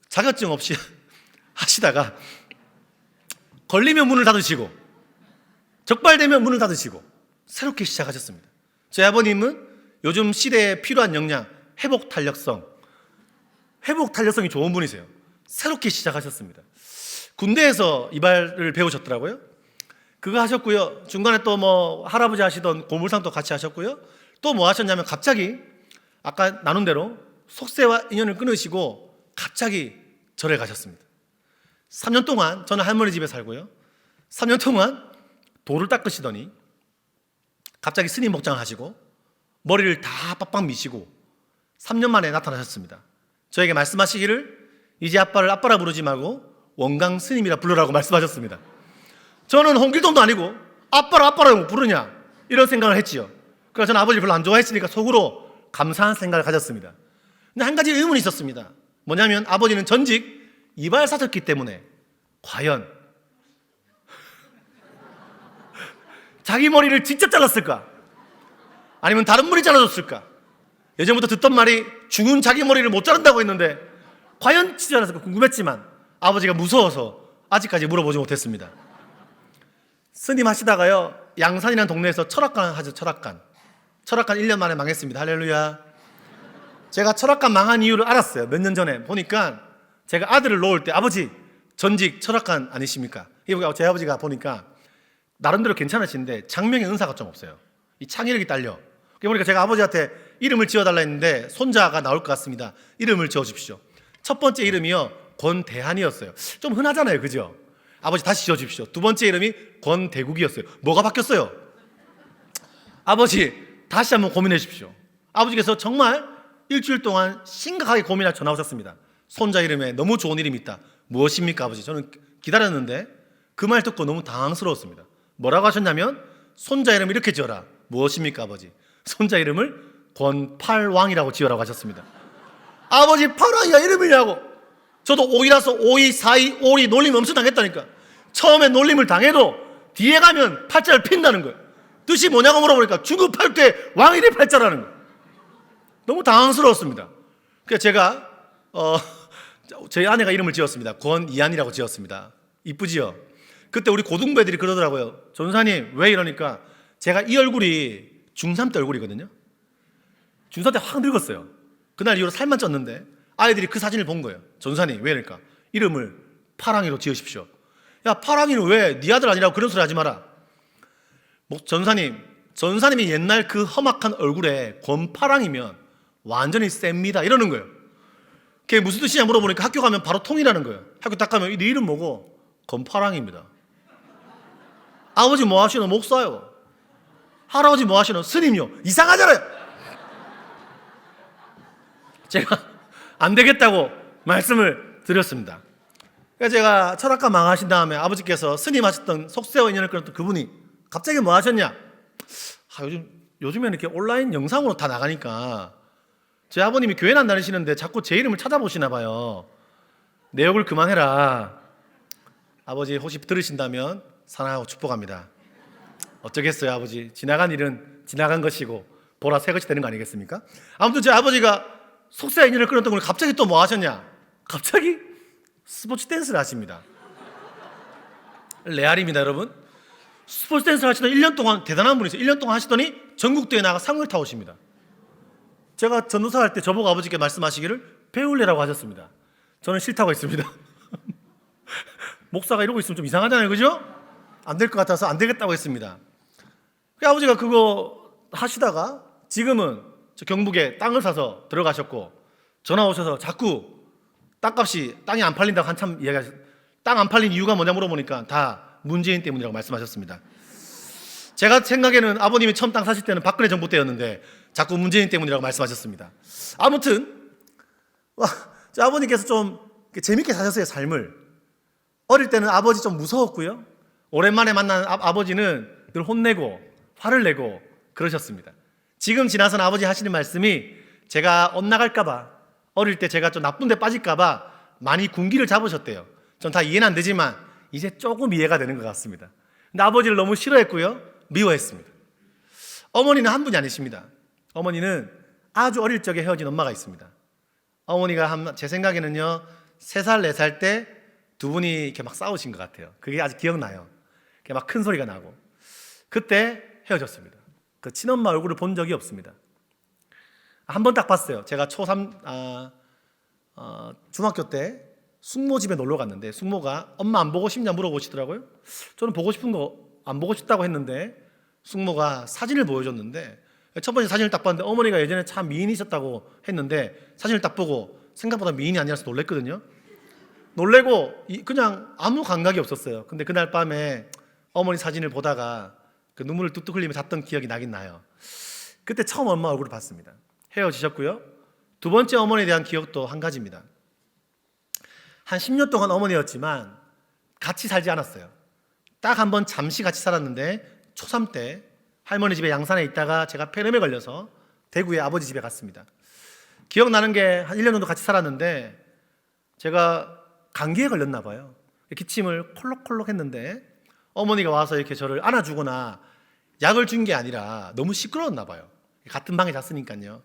자격증 없이 하시다가 걸리면 문을 닫으시고 적발되면 문을 닫으시고 새롭게 시작하셨습니다. 저희 아버님은 요즘 시대에 필요한 역량, 회복 탄력성이 좋은 분이세요. 새롭게 시작하셨습니다. 군대에서 이발을 배우셨더라고요. 그거 하셨고요. 중간에 또 뭐 할아버지 하시던 고물상도 같이 하셨고요. 또 뭐 하셨냐면 갑자기 아까 나눈 대로 속세와 인연을 끊으시고 갑자기 절에 가셨습니다. 3년 동안 저는 할머니 집에 살고요. 3년 동안 돌을 닦으시더니 갑자기 스님 목장을 하시고 머리를 다 빡빡 미시고 3년 만에 나타나셨습니다. 저에게 말씀하시기를 이제 아빠를 아빠라 부르지 말고 원강 스님이라 부르라고 말씀하셨습니다. 저는 홍길동도 아니고 아빠라고 부르냐 이런 생각을 했지요. 그래서 저는 아버지를 별로 안 좋아했으니까 속으로 감사한 생각을 가졌습니다. 근데 한 가지 의문이 있었습니다. 뭐냐면 아버지는 전직 이발사셨기 때문에 과연 자기 머리를 직접 잘랐을까? 아니면 다른 분이 잘라줬을까? 예전부터 듣던 말이 죽은 자기 머리를 못 자른다고 했는데 과연 진짜 잘랐을까 궁금했지만 아버지가 무서워서 아직까지 물어보지 못했습니다. 스님 하시다가요 양산이라는 동네에서 철학관 하죠. 철학관 1년 만에 망했습니다. 할렐루야. 제가 철학관 망한 이유를 알았어요. 몇 년 전에 보니까 제가 아들을 놓을 때 아버지 전직 철학관 아니십니까? 제 아버지가 보니까 나름대로 괜찮으신데 장명의 은사가 좀 없어요. 이 창의력이 딸려. 그러니까 제가 아버지한테 이름을 지어달라 했는데 손자가 나올 것 같습니다. 이름을 지어주십시오. 첫 번째 이름이요, 권대한이었어요. 좀 흔하잖아요, 그죠? 아버지 다시 지어주십시오. 두 번째 이름이 권대국이었어요. 뭐가 바뀌었어요? 아버지 다시 한번 고민해 주십시오. 아버지께서 정말 일주일 동안 심각하게 고민하고 전화 오셨습니다. 손자 이름에 너무 좋은 이름이 있다. 무엇입니까, 아버지? 저는 기다렸는데 그 말 듣고 너무 당황스러웠습니다. 뭐라고 하셨냐면, 손자 이름 이렇게 지어라. 무엇입니까, 아버지? 손자 이름을 권팔왕이라고 지어라고 하셨습니다. 아버지, 팔왕이가 이름이냐고. 저도 오이라서 오이, 사이, 오리 놀림 엄청 당했다니까. 처음에 놀림을 당해도 뒤에 가면 팔자를 핀다는 거예요. 뜻이 뭐냐고 물어보니까 중국 팔때 왕일의 팔자라는 거예요. 너무 당황스러웠습니다. 그래서 제가 저희 아내가 이름을 지었습니다. 권이한이라고 지었습니다. 이쁘지요? 그때 우리 고등부애들이 그러더라고요. 전사님 왜 이러니까, 제가 이 얼굴이 중3 때 얼굴이거든요. 중3 때 확 늙었어요. 그날 이후로 살만 쪘는데 아이들이 그 사진을 본 거예요. 전사님 왜 이러니까, 이름을 파랑이로 지으십시오. 야, 파랑이는 왜 네 아들 아니라고 그런 소리 하지 마라. 전사님이 옛날 그 험악한 얼굴에 권파랑이면 완전히 셉니다 이러는 거예요. 그게 무슨 뜻이냐 물어보니까 학교 가면 바로 통일하는 거예요. 학교 딱 가면 네 이름 뭐고? 권파랑입니다. 아버지 뭐 하시노? 목사요. 할아버지 뭐 하시노? 스님이요. 이상하잖아요. 제가 안 되겠다고 말씀을 드렸습니다. 그래서 제가 철학과 망하신 다음에 아버지께서 스님 하셨던 속세와 인연을 끊었던 그분이 갑자기 뭐 하셨냐? 요즘에는 이렇게 온라인 영상으로 다 나가니까 제 아버님이 교회는 안 다니시는데 자꾸 제 이름을 찾아보시나 봐요. 내 욕을 그만해라. 아버지 혹시 들으신다면 사랑하고 축복합니다. 어쩌겠어요, 아버지. 지나간 일은 지나간 것이고 보라 새 것이 되는 거 아니겠습니까? 아무튼 제 아버지가 속세와 인연을 끊었던 분이 갑자기 또 뭐 하셨냐? 갑자기 스포츠 댄스를 하십니다. 레알입니다, 여러분. 스포츠 댄스를 하시던 1년 동안 대단한 분이세요. 1년 동안 하시더니 전국대회 나가 상을 타오십니다. 제가 전도사 할 때 저보고 아버지께 말씀하시기를 배울래라고 하셨습니다. 저는 싫다고 했습니다. 목사가 이러고 있으면 좀 이상하잖아요, 그죠? 안 될 것 같아서 안 되겠다고 했습니다. 아버지가 그거 하시다가 지금은 저 경북에 땅을 사서 들어가셨고, 전화 오셔서 자꾸 땅이 안 팔린다고 한참 이야기하셨어요. 땅 안 팔린 이유가 뭐냐 물어보니까 다 문재인 때문이라고 말씀하셨습니다. 제가 생각에는 아버님이 처음 땅 사실 때는 박근혜 정부 때였는데 자꾸 문재인 때문이라고 말씀하셨습니다. 아무튼 아버님께서 좀 재밌게 사셨어요, 삶을. 어릴 때는 아버지 좀 무서웠고요. 오랜만에 만난 아버지는 늘 혼내고 화를 내고 그러셨습니다. 지금 지나서는 아버지 하시는 말씀이, 제가 엇나갈까봐, 어릴 때 제가 좀 나쁜 데 빠질까봐 많이 군기를 잡으셨대요. 전 다 이해는 안 되지만 이제 조금 이해가 되는 것 같습니다. 근데 아버지를 너무 싫어했고요, 미워했습니다. 어머니는 한 분이 아니십니다. 어머니는 아주 어릴 적에 헤어진 엄마가 있습니다. 어머니가 제 생각에는요 3살, 4살 때 두 분이 이렇게 막 싸우신 것 같아요. 그게 아직 기억나요. 막 큰 소리가 나고. 그때 헤어졌습니다. 그 친엄마 얼굴을 본 적이 없습니다. 한 번 딱 봤어요. 제가 중학교 때 숙모 집에 놀러 갔는데, 숙모가 엄마 안 보고 싶냐 물어보시더라고요. 저는 보고 싶은 거 안 보고 싶다고 했는데 숙모가 사진을 보여줬는데, 첫 번째 사진을 딱 봤는데 어머니가 예전에 참 미인이셨다고 했는데 사진을 딱 보고 생각보다 미인이 아니라서 놀랬거든요. 놀래고 그냥 아무 감각이 없었어요. 근데 그날 밤에 어머니 사진을 보다가 그 눈물을 뚝뚝 흘리며 잤던 기억이 나긴 나요. 그때 처음 엄마 얼굴을 봤습니다. 헤어지셨고요. 두 번째 어머니에 대한 기억도 한 가지입니다. 한 10년 동안 어머니였지만 같이 살지 않았어요. 딱 한 번 잠시 같이 살았는데 초3 때 할머니 집에 양산에 있다가 제가 폐렴에 걸려서 대구에 아버지 집에 갔습니다. 기억나는 게 한 1년 정도 같이 살았는데 제가 감기에 걸렸나 봐요. 기침을 콜록콜록 했는데 어머니가 와서 이렇게 저를 안아주거나 약을 준 게 아니라 너무 시끄러웠나 봐요. 같은 방에 잤으니까요.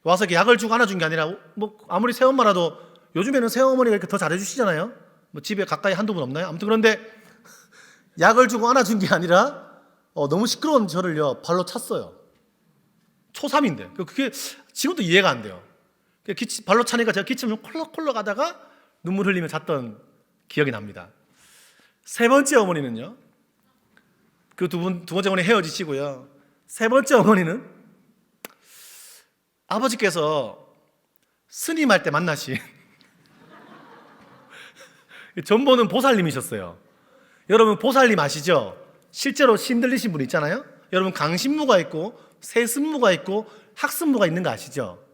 와서 이렇게 약을 주고 안아준 게 아니라, 뭐 아무리 새엄마라도 요즘에는 새어머니가 이렇게 더 잘해주시잖아요. 뭐 집에 가까이 한두 분 없나요? 아무튼 그런데 약을 주고 안아준 게 아니라 너무 시끄러운 저를요 발로 찼어요. 초3인데 그게 지금도 이해가 안 돼요. 발로 차니까 제가 기침을 콜록콜록 하다가 눈물 흘리며 잤던 기억이 납니다. 세 번째 어머니는요, 그 두 번째 어머니 헤어지시고요, 세 번째 어머니는 아버지께서 스님할 때 만나신 전보는 보살님이셨어요. 여러분 보살님 아시죠? 실제로 신 들리신 분 있잖아요. 여러분 강신무가 있고 세습무가 있고 학습무가 있는 거 아시죠?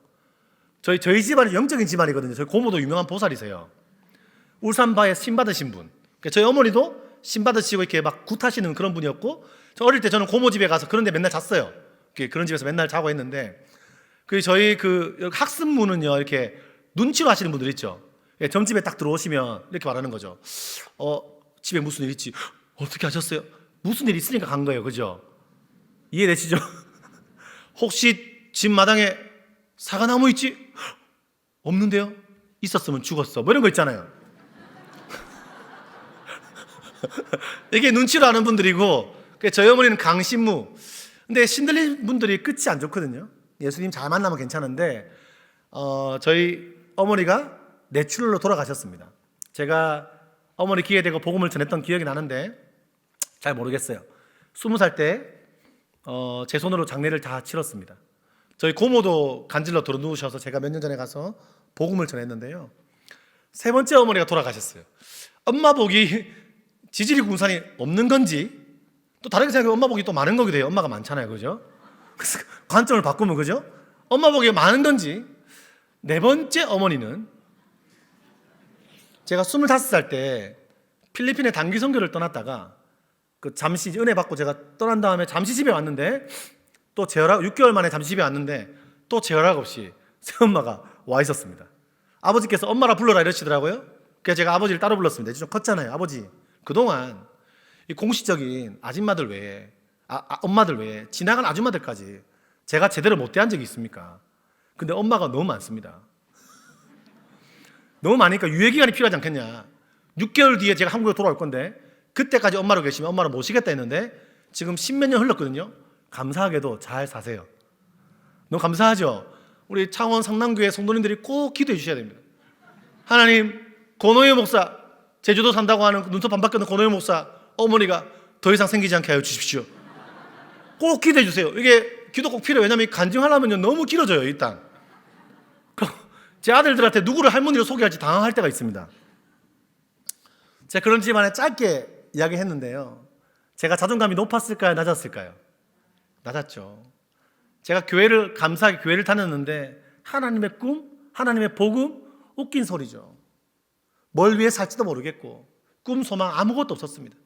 저희 집안이 영적인 집안이거든요. 저희 고모도 유명한 보살이세요. 울산바에 신 받으신 분. 저희 어머니도 신 받으시고 이렇게 막 굿하시는 그런 분이었고, 저 어릴 때 저는 고모 집에 가서 그런 데 맨날 잤어요. 그런 집에서 맨날 자고 했는데, 저희 학습무는요, 이렇게 눈치로 하시는 분들 있죠. 점집에 딱 들어오시면 이렇게 말하는 거죠. 집에 무슨 일 있지? 어떻게 하셨어요? 무슨 일 있으니까 간 거예요. 그죠? 이해되시죠? 혹시 집 마당에 사과나무 있지? 없는데요? 있었으면 죽었어. 뭐 이런 거 있잖아요. 이게 눈치로 아는 분들이고, 저희 어머니는 강신무. 근데 신들린 분들이 끝이 안 좋거든요. 예수님 잘 만나면 괜찮은데, 저희 어머니가 뇌출혈로 돌아가셨습니다. 제가 어머니 기회 되고 복음을 전했던 기억이 나는데 잘 모르겠어요. 20살 때 제 손으로 장례를 다 치렀습니다. 저희 고모도 간질러 들어누우셔서 제가 몇 년 전에 가서 복음을 전했는데요. 세 번째 어머니가 돌아가셨어요. 엄마 복이 지지리 군산이 없는 건지, 또 다르게 생각하면 엄마 복이 또 많은 거기도 해요. 엄마가 많잖아요. 그죠? 그래서 관점을 바꾸면, 그죠? 엄마 복이 많은 건지. 네 번째 어머니는 제가 25살 때 필리핀에 단기 선교를 떠났다가 잠시 은혜 받고 제가 떠난 다음에 잠시 집에 왔는데, 또 재허락, 6개월 만에 잠시 집에 왔는데 또 재허락 없이 새엄마가 와 있었습니다. 아버지께서 엄마라 불러라 이러시더라고요. 그래서 제가 아버지를 따로 불렀습니다. 이제 좀 컸잖아요. 아버지, 그동안 이 공식적인 아줌마들 외에, 엄마들 외에 지나간 아줌마들까지 제가 제대로 못 대한 적이 있습니까? 근데 엄마가 너무 많습니다. 너무 많으니까 유예기간이 필요하지 않겠냐. 6개월 뒤에 제가 한국에 돌아올 건데 그때까지 엄마로 계시면 엄마를 모시겠다 했는데 지금 10몇 년 흘렀거든요. 감사하게도 잘 사세요. 너무 감사하죠. 우리 창원 상남교회 성도님들이 꼭 기도해 주셔야 됩니다. 하나님, 고노예 목사, 제주도 산다고 하는 눈썹 안 바뀌는 고노예 목사 어머니가 더 이상 생기지 않게 하여 주십시오. 꼭 기도해 주세요. 이게 기도 꼭 필요해요. 왜냐하면 간증하려면 너무 길어져요. 일단 제 아들들한테 누구를 할머니로 소개할지 당황할 때가 있습니다. 제가 그런 집안에 짧게 이야기했는데요. 제가 자존감이 높았을까요? 낮았을까요? 낮았죠. 제가 감사하게 교회를 다녔는데 하나님의 꿈, 하나님의 복음, 웃긴 소리죠. 뭘 위해 살지도 모르겠고 꿈, 소망 아무것도 없었습니다.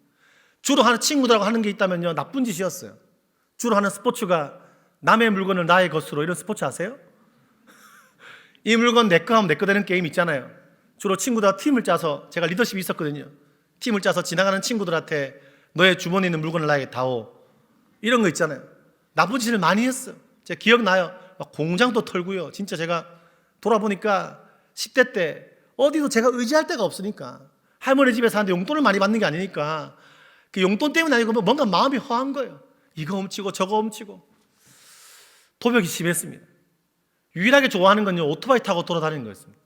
주로 하는 친구들하고 하는 게 있다면요, 나쁜 짓이었어요. 주로 하는 스포츠가 남의 물건을 나의 것으로, 이런 스포츠 아세요? 이 물건 내 거 하면 내 거 되는 게임 있잖아요. 주로 친구들과 팀을 짜서, 제가 리더십이 있었거든요. 팀을 짜서 지나가는 친구들한테 너의 주머니에 있는 물건을 나에게 다오, 이런 거 있잖아요. 나쁜 짓을 많이 했어요. 제가 기억나요. 막 공장도 털고요. 진짜 제가 돌아보니까 10대 때 어디도 제가 의지할 데가 없으니까, 할머니 집에 사는데 용돈을 많이 받는 게 아니니까 그 용돈 때문에 아니고 뭔가 마음이 허한 거예요. 이거 훔치고 저거 훔치고 도벽이 심했습니다. 유일하게 좋아하는 건요, 오토바이 타고 돌아다니는 거였습니다.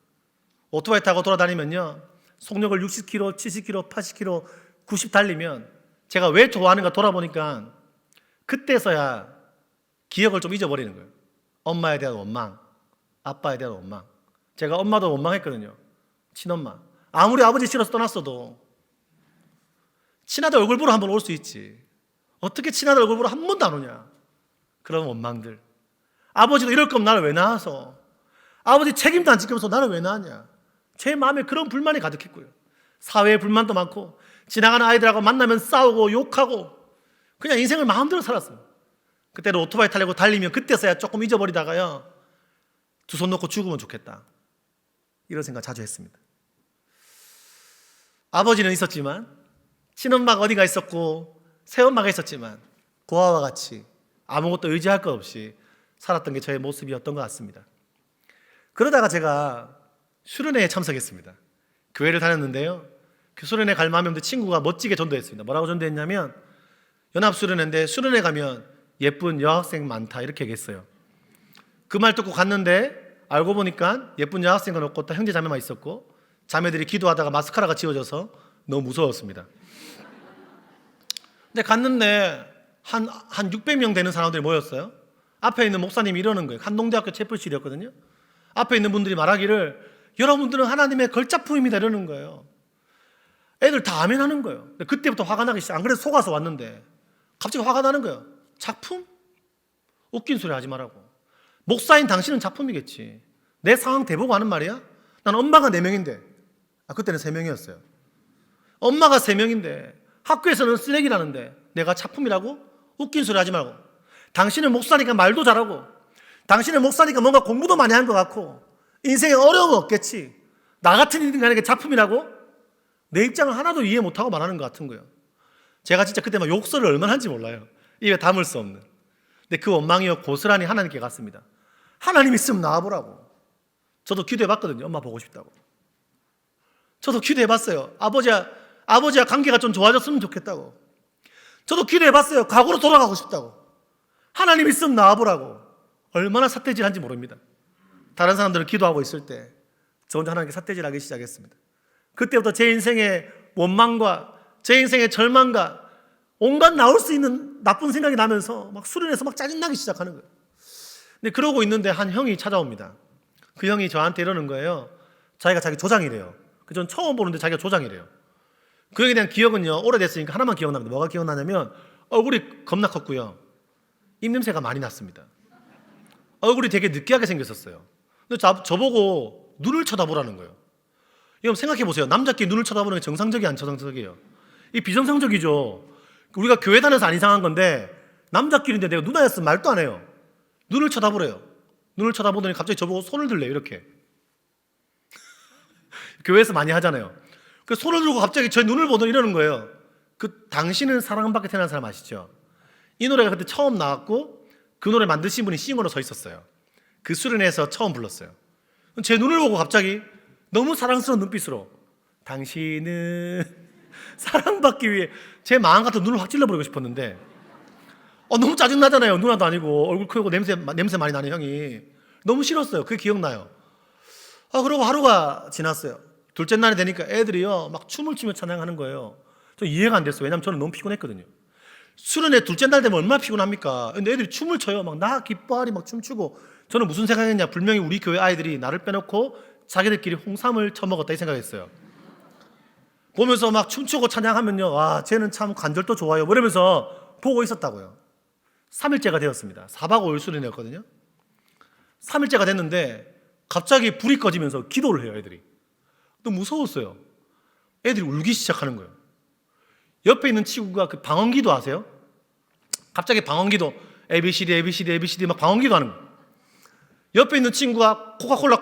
오토바이 타고 돌아다니면요, 속력을 60km, 70km, 80km, 90 달리면, 제가 왜 좋아하는가 돌아보니까 그때서야 기억을 좀 잊어버리는 거예요. 엄마에 대한 원망, 아빠에 대한 원망. 제가 엄마도 원망했거든요. 친엄마. 아무리 아버지 싫어서 떠났어도 친아들 얼굴 보러 한번 올 수 있지. 어떻게 친아들 얼굴 보러 한 번도 안 오냐. 그런 원망들. 아버지도 이럴 거면 나를 왜 낳아서, 아버지 책임도 안 지키면서 나를 왜 낳았냐. 제 마음에 그런 불만이 가득했고요. 사회에 불만도 많고, 지나가는 아이들하고 만나면 싸우고 욕하고, 그냥 인생을 마음대로 살았어요. 그때도 오토바이 타려고 달리면 그때서야 조금 잊어버리다가요, 두 손 놓고 죽으면 좋겠다, 이런 생각 자주 했습니다. 아버지는 있었지만, 친엄마가 어디가 있었고 새엄마가 있었지만, 고아와 같이 아무것도 의지할 것 없이 살았던 게 저의 모습이었던 것 같습니다. 그러다가 제가 수련회에 참석했습니다. 교회를 다녔는데요, 그 수련회 갈 마음이 없는데 친구가 멋지게 전도했습니다. 뭐라고 전도했냐면, 연합수련회인데 수련회 가면 예쁜 여학생 많다, 이렇게 얘기했어요. 그 말 듣고 갔는데 알고 보니까 예쁜 여학생은 없고 다 형제 자매만 있었고, 자매들이 기도하다가 마스카라가 지워져서 너무 무서웠습니다. 근데 갔는데 한 600명 되는 사람들이 모였어요. 앞에 있는 목사님이 이러는 거예요. 한동대학교 채플실이었거든요. 앞에 있는 분들이 말하기를 여러분들은 하나님의 걸작품입니다 이러는 거예요. 애들 다 아멘하는 거예요. 그때부터 화가 나기 시작. 안 그래도 속아서 왔는데 갑자기 화가 나는 거예요. 작품? 웃긴 소리 하지 말라고. 목사인 당신은 작품이겠지. 내 상황 대보고 하는 말이야? 난 엄마가 4명인데 그때는 3명이었어요. 엄마가 3명인데 학교에서는 쓰레기라는데 내가 작품이라고? 웃긴 소리 하지 말고. 당신은 목사니까 말도 잘하고 당신은 목사니까 뭔가 공부도 많이 한 것 같고 인생에 어려움은 없겠지. 나 같은 인간에게 작품이라고? 내 입장을 하나도 이해 못하고 말하는 것 같은 거예요. 제가 진짜 그때 막 욕설을 얼마나 한지 몰라요. 입에 담을 수 없는. 근데 그 원망이요 고스란히 하나님께 갔습니다. 하나님 있으면 나와보라고. 저도 기도해봤거든요. 엄마 보고 싶다고. 저도 기도해봤어요. 아버지와 관계가 좀 좋아졌으면 좋겠다고. 저도 기도해봤어요. 과거로 돌아가고 싶다고. 하나님 있으면 나와보라고. 얼마나 삿대질한지 모릅니다. 다른 사람들은 기도하고 있을 때 저 혼자 하나님께 삿대질하기 시작했습니다. 그때부터 제 인생의 원망과 제 인생의 절망과 온갖 나올 수 있는 나쁜 생각이 나면서 막 수련해서 막 짜증나기 시작하는 거예요. 근데 그러고 있는데 한 형이 찾아옵니다. 그 형이 저한테 이러는 거예요. 자기가 자기 조장이래요. 전 처음 보는데 자기가 조장이래요. 그 형에 대한 기억은요 오래됐으니까 하나만 기억납니다. 뭐가 기억나냐면 얼굴이 겁나 컸고요. 입냄새가 많이 났습니다. 얼굴이 되게 느끼하게 생겼었어요. 근데 저보고 눈을 쳐다보라는 거예요. 여러분 생각해보세요. 남자끼리 눈을 쳐다보는 게 정상적이 안 정상적이에요? 이 비정상적이죠. 우리가 교회 다녀서 안 이상한 건데 남자끼리인데 내가 누나였으면 말도 안 해요. 눈을 쳐다보래요. 눈을 쳐다보더니 갑자기 저보고 손을 들래요. 이렇게 교회에서 많이 하잖아요. 그 손을 들고 갑자기 제 눈을 보더니 이러는 거예요. 당신은 사랑받게 태어난 사람 아시죠? 이 노래가 그때 처음 나왔고 그 노래 만드신 분이 싱어로 서 있었어요. 그 수련회에서 처음 불렀어요. 제 눈을 보고 갑자기 너무 사랑스러운 눈빛으로 당신은 사랑받기 위해 제 마음 같은 눈을 확 찔러버리고 싶었는데 너무 짜증나잖아요. 누나도 아니고 얼굴 크고 냄새 많이 나는 형이. 너무 싫었어요. 그게 기억나요. 그러고 하루가 지났어요. 둘째 날이 되니까 애들이요 막 춤을 추며 찬양하는 거예요. 저 이해가 안 됐어요. 왜냐면 저는 너무 피곤했거든요. 수련회 둘째 날 되면 얼마나 피곤합니까? 근데 애들이 춤을 춰요. 막 나 기뻐하리 막 춤추고. 저는 무슨 생각했냐? 분명히 우리 교회 아이들이 나를 빼놓고 자기들끼리 홍삼을 처먹었다 이 생각했어요. 보면서 막 춤추고 찬양하면요 와 쟤는 참 관절도 좋아요 이러면서 보고 있었다고요. 3일째가 되었습니다. 4박 5일 수련회였거든요. 3일째가 됐는데 갑자기 불이 꺼지면서 기도를 해요. 애들이 너무 무서웠어요. 애들이 울기 시작하는 거예요. 옆에 있는 친구가 그 방언기도 아세요? 갑자기 방언기도 ABCD ABCD ABCD 막 방언기도 하는 거예요. 옆에 있는 친구가 코카콜라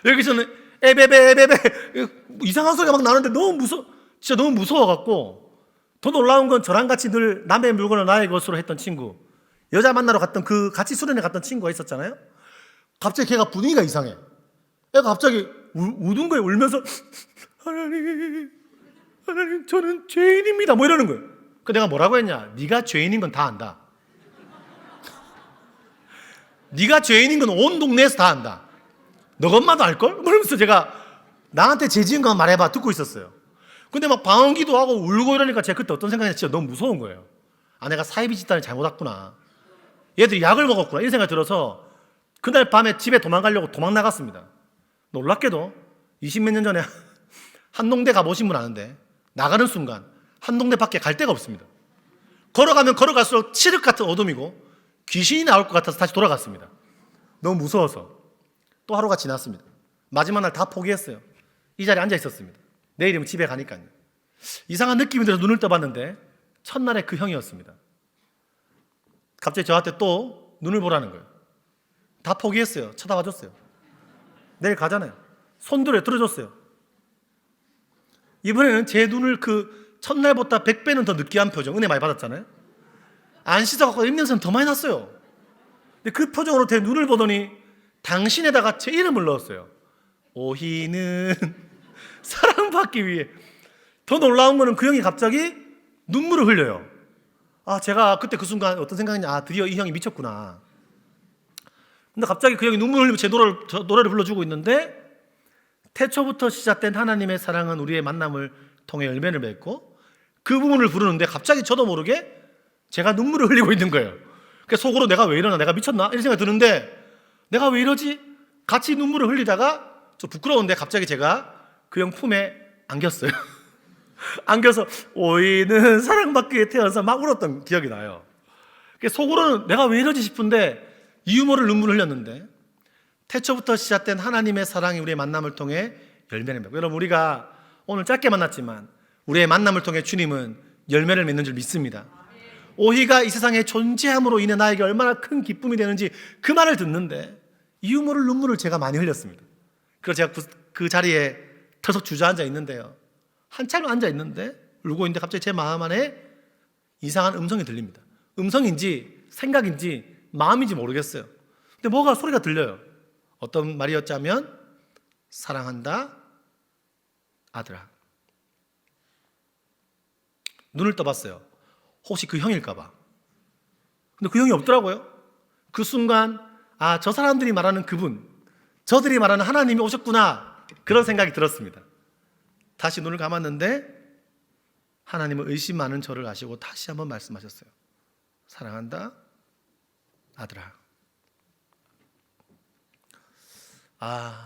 여기서는 에베베 이상한 소리가 막 나는데 진짜 너무 무서워갖고. 더 놀라운 건 저랑 같이 늘 남의 물건을 나의 것으로 했던 친구, 여자 만나러 갔던 그 같이 수련회 갔던 친구가 있었잖아요. 갑자기 걔가 분위기가 이상해. 애가 갑자기 우는 거예요. 울면서 하나님 저는 죄인입니다 뭐 이러는 거예요. 그 내가 뭐라고 했냐? 네가 죄인인 건 다 안다. 네가 죄인인 건 온 동네에서 다 안다. 너 엄마도 알걸? 그러면서 제가 나한테 죄 지은 거 말해봐 듣고 있었어요. 근데 막 방언기도 하고 울고 이러니까 제가 그때 어떤 생각이 진짜 너무 무서운 거예요. 내가 사이비 집단을 잘못 왔구나. 얘들이 약을 먹었구나 이 생각이 들어서 그날 밤에 집에 도망가려고 도망 나갔습니다. 놀랍게도 20몇 년 전에 한동대 가보신 분 아는데 나가는 순간 한동대 밖에 갈 데가 없습니다. 걸어가면 걸어갈수록 칠흑 같은 어둠이고 귀신이 나올 것 같아서 다시 돌아갔습니다. 너무 무서워서. 또 하루가 지났습니다. 마지막 날 다 포기했어요. 이 자리에 앉아 있었습니다. 내일이면 집에 가니까요. 이상한 느낌이 들어서 눈을 떠봤는데 첫날에 그 형이었습니다. 갑자기 저한테 또 눈을 보라는 거예요. 다 포기했어요. 쳐다봐줬어요. 내일 가잖아요. 손 들어줬어요. 이번에는 제 눈을 그 첫날보다 100배는 더 느끼한 표정, 은혜 많이 받았잖아요. 안 씻어갖고 입냄새는 더 많이 났어요. 근데 그 표정으로 제 눈을 보더니 당신에다가 제 이름을 넣었어요. 오희는 사랑받기 위해. 더 놀라운 거는 그 형이 갑자기 눈물을 흘려요. 제가 그때 그 순간 어떤 생각이냐, 드디어 이 형이 미쳤구나. 근데 갑자기 그 형이 눈물을 흘리며 제 노래를 불러주고 있는데 태초부터 시작된 하나님의 사랑은 우리의 만남을 통해 열매를 맺고 그 부분을 부르는데 갑자기 저도 모르게 제가 눈물을 흘리고 있는 거예요. 그래서 속으로 내가 왜 이러나, 내가 미쳤나 이런 생각이 드는데 내가 왜 이러지? 같이 눈물을 흘리다가 좀 부끄러운데 갑자기 제가 그 형 품에 안겼어요. 안겨서 오이는 사랑받기 위해 태어나서 막 울었던 기억이 나요. 속으로는 내가 왜 이러지 싶은데 유머를 눈물을 흘렸는데 태초부터 시작된 하나님의 사랑이 우리의 만남을 통해 열매를 맺고, 여러분 우리가 오늘 짧게 만났지만 우리의 만남을 통해 주님은 열매를 맺는 줄 믿습니다. 오희가 이 세상에 존재함으로 인해 나에게 얼마나 큰 기쁨이 되는지 그 말을 듣는데 유머를 눈물을 제가 많이 흘렸습니다. 그래서 제가 그 자리에 털썩 주저앉아 있는데요, 한참 앉아 있는데 울고 있는데 갑자기 제 마음 안에 이상한 음성이 들립니다. 음성인지 생각인지 마음인지 모르겠어요. 근데 뭐가 소리가 들려요. 어떤 말이었자면 사랑한다 아들아. 눈을 떠봤어요. 혹시 그 형일까 봐. 근데 그 형이 없더라고요. 그 순간 아, 저 사람들이 말하는 그분, 저들이 말하는 하나님이 오셨구나, 그런 생각이 들었습니다. 다시 눈을 감았는데 하나님은 의심 많은 저를 아시고 다시 한번 말씀하셨어요. 사랑한다 아들아.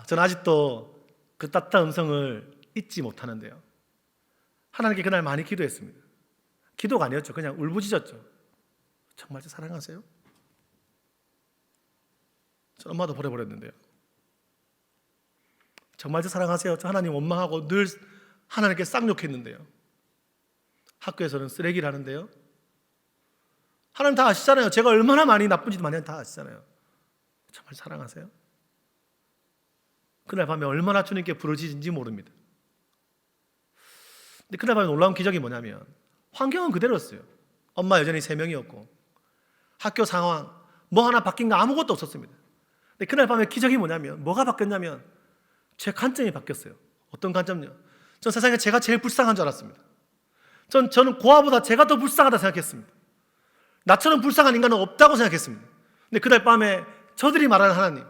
저는 아직도 그 따뜻한 음성을 잊지 못하는데요, 하나님께 그날 많이 기도했습니다. 기도가 아니었죠. 그냥 울부짖었죠. 정말 저 사랑하세요? 저 엄마도 보내버렸는데요. 정말 저 사랑하세요? 저 하나님 원망하고 늘 하나님께 쌍욕했는데요. 학교에서는 쓰레기를 하는데요. 하나님 다 아시잖아요. 제가 얼마나 많이 나쁜지도 많이 다 아시잖아요. 정말 사랑하세요? 그날 밤에 얼마나 주님께 부르짖은지 모릅니다. 근데 그날 밤에 놀라운 기적이 뭐냐면 환경은 그대로였어요. 엄마 여전히 3명이었고 학교 상황 뭐 하나 바뀐 거 아무것도 없었습니다. 근데 그날 밤에 기적이 뭐냐면, 뭐가 바뀌었냐면 제 관점이 바뀌었어요. 어떤 관점요? 전 세상에 제가 제일 불쌍한 줄 알았습니다. 저는 고아보다 제가 더 불쌍하다 생각했습니다. 나처럼 불쌍한 인간은 없다고 생각했습니다. 근데 그날 밤에 저들이 말하는 하나님,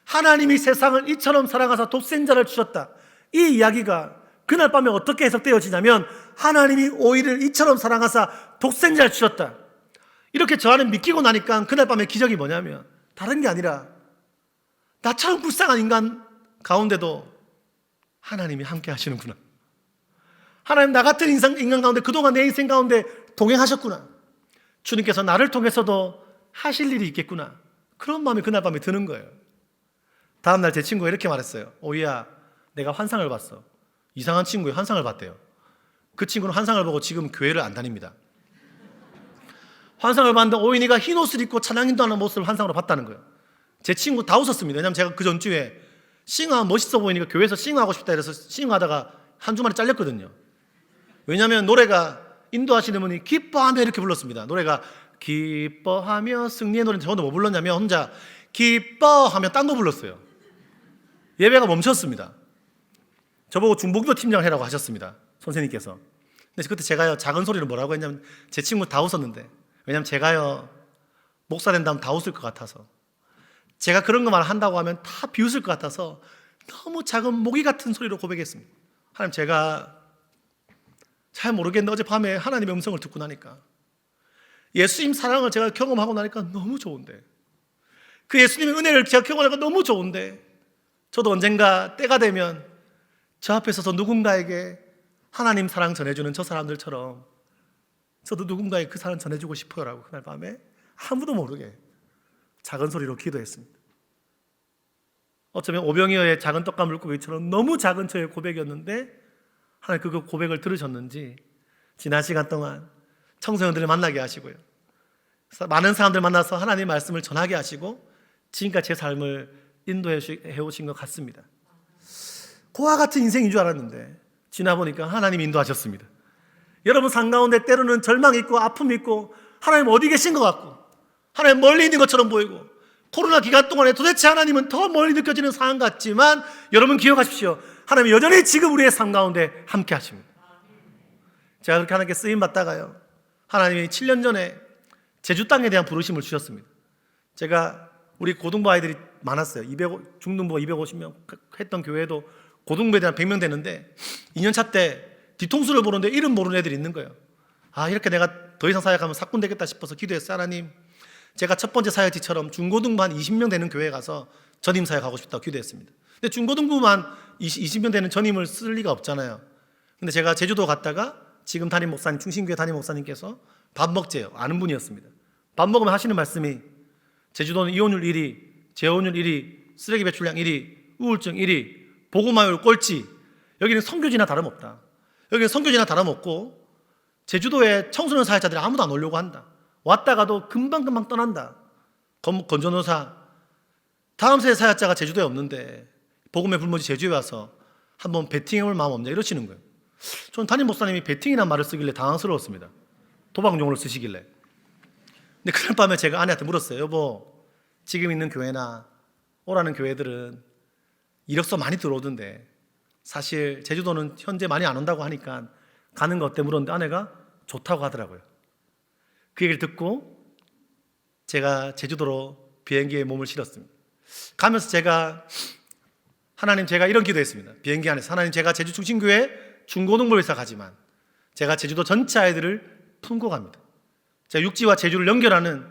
하나님이 세상을 이처럼 사랑하사 독생자를 주셨다, 이 이야기가 그날 밤에 어떻게 해석되어지냐면 하나님이 오이를 이처럼 사랑하사 독생자를 주셨다, 이렇게 저 안에 믿기고 나니까 그날 밤에 기적이 뭐냐면 다른 게 아니라 나처럼 불쌍한 인간 가운데도 하나님이 함께 하시는구나. 하나님 나 같은 인간 가운데 그동안 내 인생 가운데 동행하셨구나. 주님께서 나를 통해서도 하실 일이 있겠구나. 그런 마음이 그날 밤에 드는 거예요. 다음날 제 친구가 이렇게 말했어요. 오이야, 내가 환상을 봤어. 이상한 친구의 환상을 봤대요. 그 친구는 환상을 보고 지금 교회를 안 다닙니다. 환상을 봤는데 오인이가 흰 옷을 입고 찬양 인도하는 모습을 환상으로 봤다는 거예요. 제 친구 다 웃었습니다. 왜냐하면 제가 그 전주에 싱어하면 멋있어 보이니까 교회에서 싱어하고 싶다 이래서 싱어하다가 한 주만에 잘렸거든요. 왜냐하면 노래가 인도하시는 분이 기뻐하며 이렇게 불렀습니다. 노래가 기뻐하며 승리의 노래인데 저도 뭐 불렀냐면 혼자 기뻐하며 딴 거 불렀어요. 예배가 멈췄습니다. 저보고 중복도 팀장을 해라고 하셨습니다, 선생님께서. 근데 그때 제가요 작은 소리로 뭐라고 했냐면, 제 친구 다 웃었는데, 왜냐면 제가요 목사 된다면 다 웃을 것 같아서, 제가 그런 거 말 한다고 하면 다 비웃을 것 같아서 너무 작은 모기 같은 소리로 고백했습니다. 하나님, 제가 잘 모르겠는데 어젯밤에 하나님의 음성을 듣고 나니까, 예수님 사랑을 제가 경험하고 나니까 너무 좋은데, 그 예수님의 은혜를 제가 경험하니까 너무 좋은데, 저도 언젠가 때가 되면 저 앞에 서서 누군가에게 하나님 사랑 전해주는 저 사람들처럼 저도 누군가에게 그 사랑 전해주고 싶어요라고 그날 밤에 아무도 모르게 작은 소리로 기도했습니다. 어쩌면 오병이어의 작은 떡과 물고기처럼 너무 작은 저의 고백이었는데 하나님 그 고백을 들으셨는지 지난 시간 동안 청소년들을 만나게 하시고요, 많은 사람들 만나서 하나님의 말씀을 전하게 하시고 지금까지 제 삶을 인도해 오신 것 같습니다. 고아 같은 인생인 줄 알았는데 지나보니까 하나님이 인도하셨습니다. 여러분 삶 가운데 때로는 절망이 있고 아픔이 있고 하나님 어디 계신 것 같고 하나님 멀리 있는 것처럼 보이고 코로나 기간 동안에 도대체 하나님은 더 멀리 느껴지는 상황 같지만 여러분 기억하십시오. 하나님이 여전히 지금 우리의 삶 가운데 함께 하십니다. 제가 그렇게 하나님께 쓰임받다가요, 하나님이 7년 전에 제주 땅에 대한 부르심을 주셨습니다. 제가 우리 고등부 아이들이 많았어요. 중등부가 250명 했던 교회도 고등부에 대한 100명 되는데 2년차 때 뒤통수를 보는데 이름 모르는 애들이 있는 거예요. 아, 이렇게 내가 더 이상 사역하면 사꾼 되겠다 싶어서 기도했어요. 하나님, 제가 첫 번째 사역지처럼 중고등부만 20명 되는 교회에 가서 전임 사역하고 싶다고 기도했습니다. 근데 중고등부만 20명 되는 전임을 쓸 리가 없잖아요. 근데 제가 제주도 갔다가 지금 담임 목사님, 충신교회 담임 목사님께서 밥 먹재요. 아는 분이었습니다. 밥 먹으면 하시는 말씀이 제주도는 이혼율 1위, 재혼율 1위, 쓰레기 배출량 1위, 우울증 1위, 보고마율 꼴찌. 여기는 선교지나 다름없다. 여기는 선교지나 다름없고 제주도에 청소년 사역자들이 아무도 안 오려고 한다. 왔다가도 금방금방 떠난다. 건전호사, 다음 세대 사역자가 제주도에 없는데 복음의 불모지 제주에 와서 한번 베팅해볼 마음 없냐 이러시는 거예요. 저는 담임 목사님이 베팅이라는 말을 쓰길래 당황스러웠습니다. 도박용어를 쓰시길래. 근데 그날 밤에 제가 아내한테 물었어요. 여보, 지금 있는 교회나 오라는 교회들은 이력서 많이 들어오던데 사실 제주도는 현재 많이 안 온다고 하니까 가는 거 어때 물었는데 아내가 좋다고 하더라고요. 그 얘기를 듣고 제가 제주도로 비행기에 몸을 실었습니다. 가면서 제가 하나님, 제가 이런 기도했습니다. 비행기 안에서 하나님, 제가 제주 충신교회 중고등부에서 가지만 제가 제주도 전체 아이들을 품고 갑니다. 제가 육지와 제주를 연결하는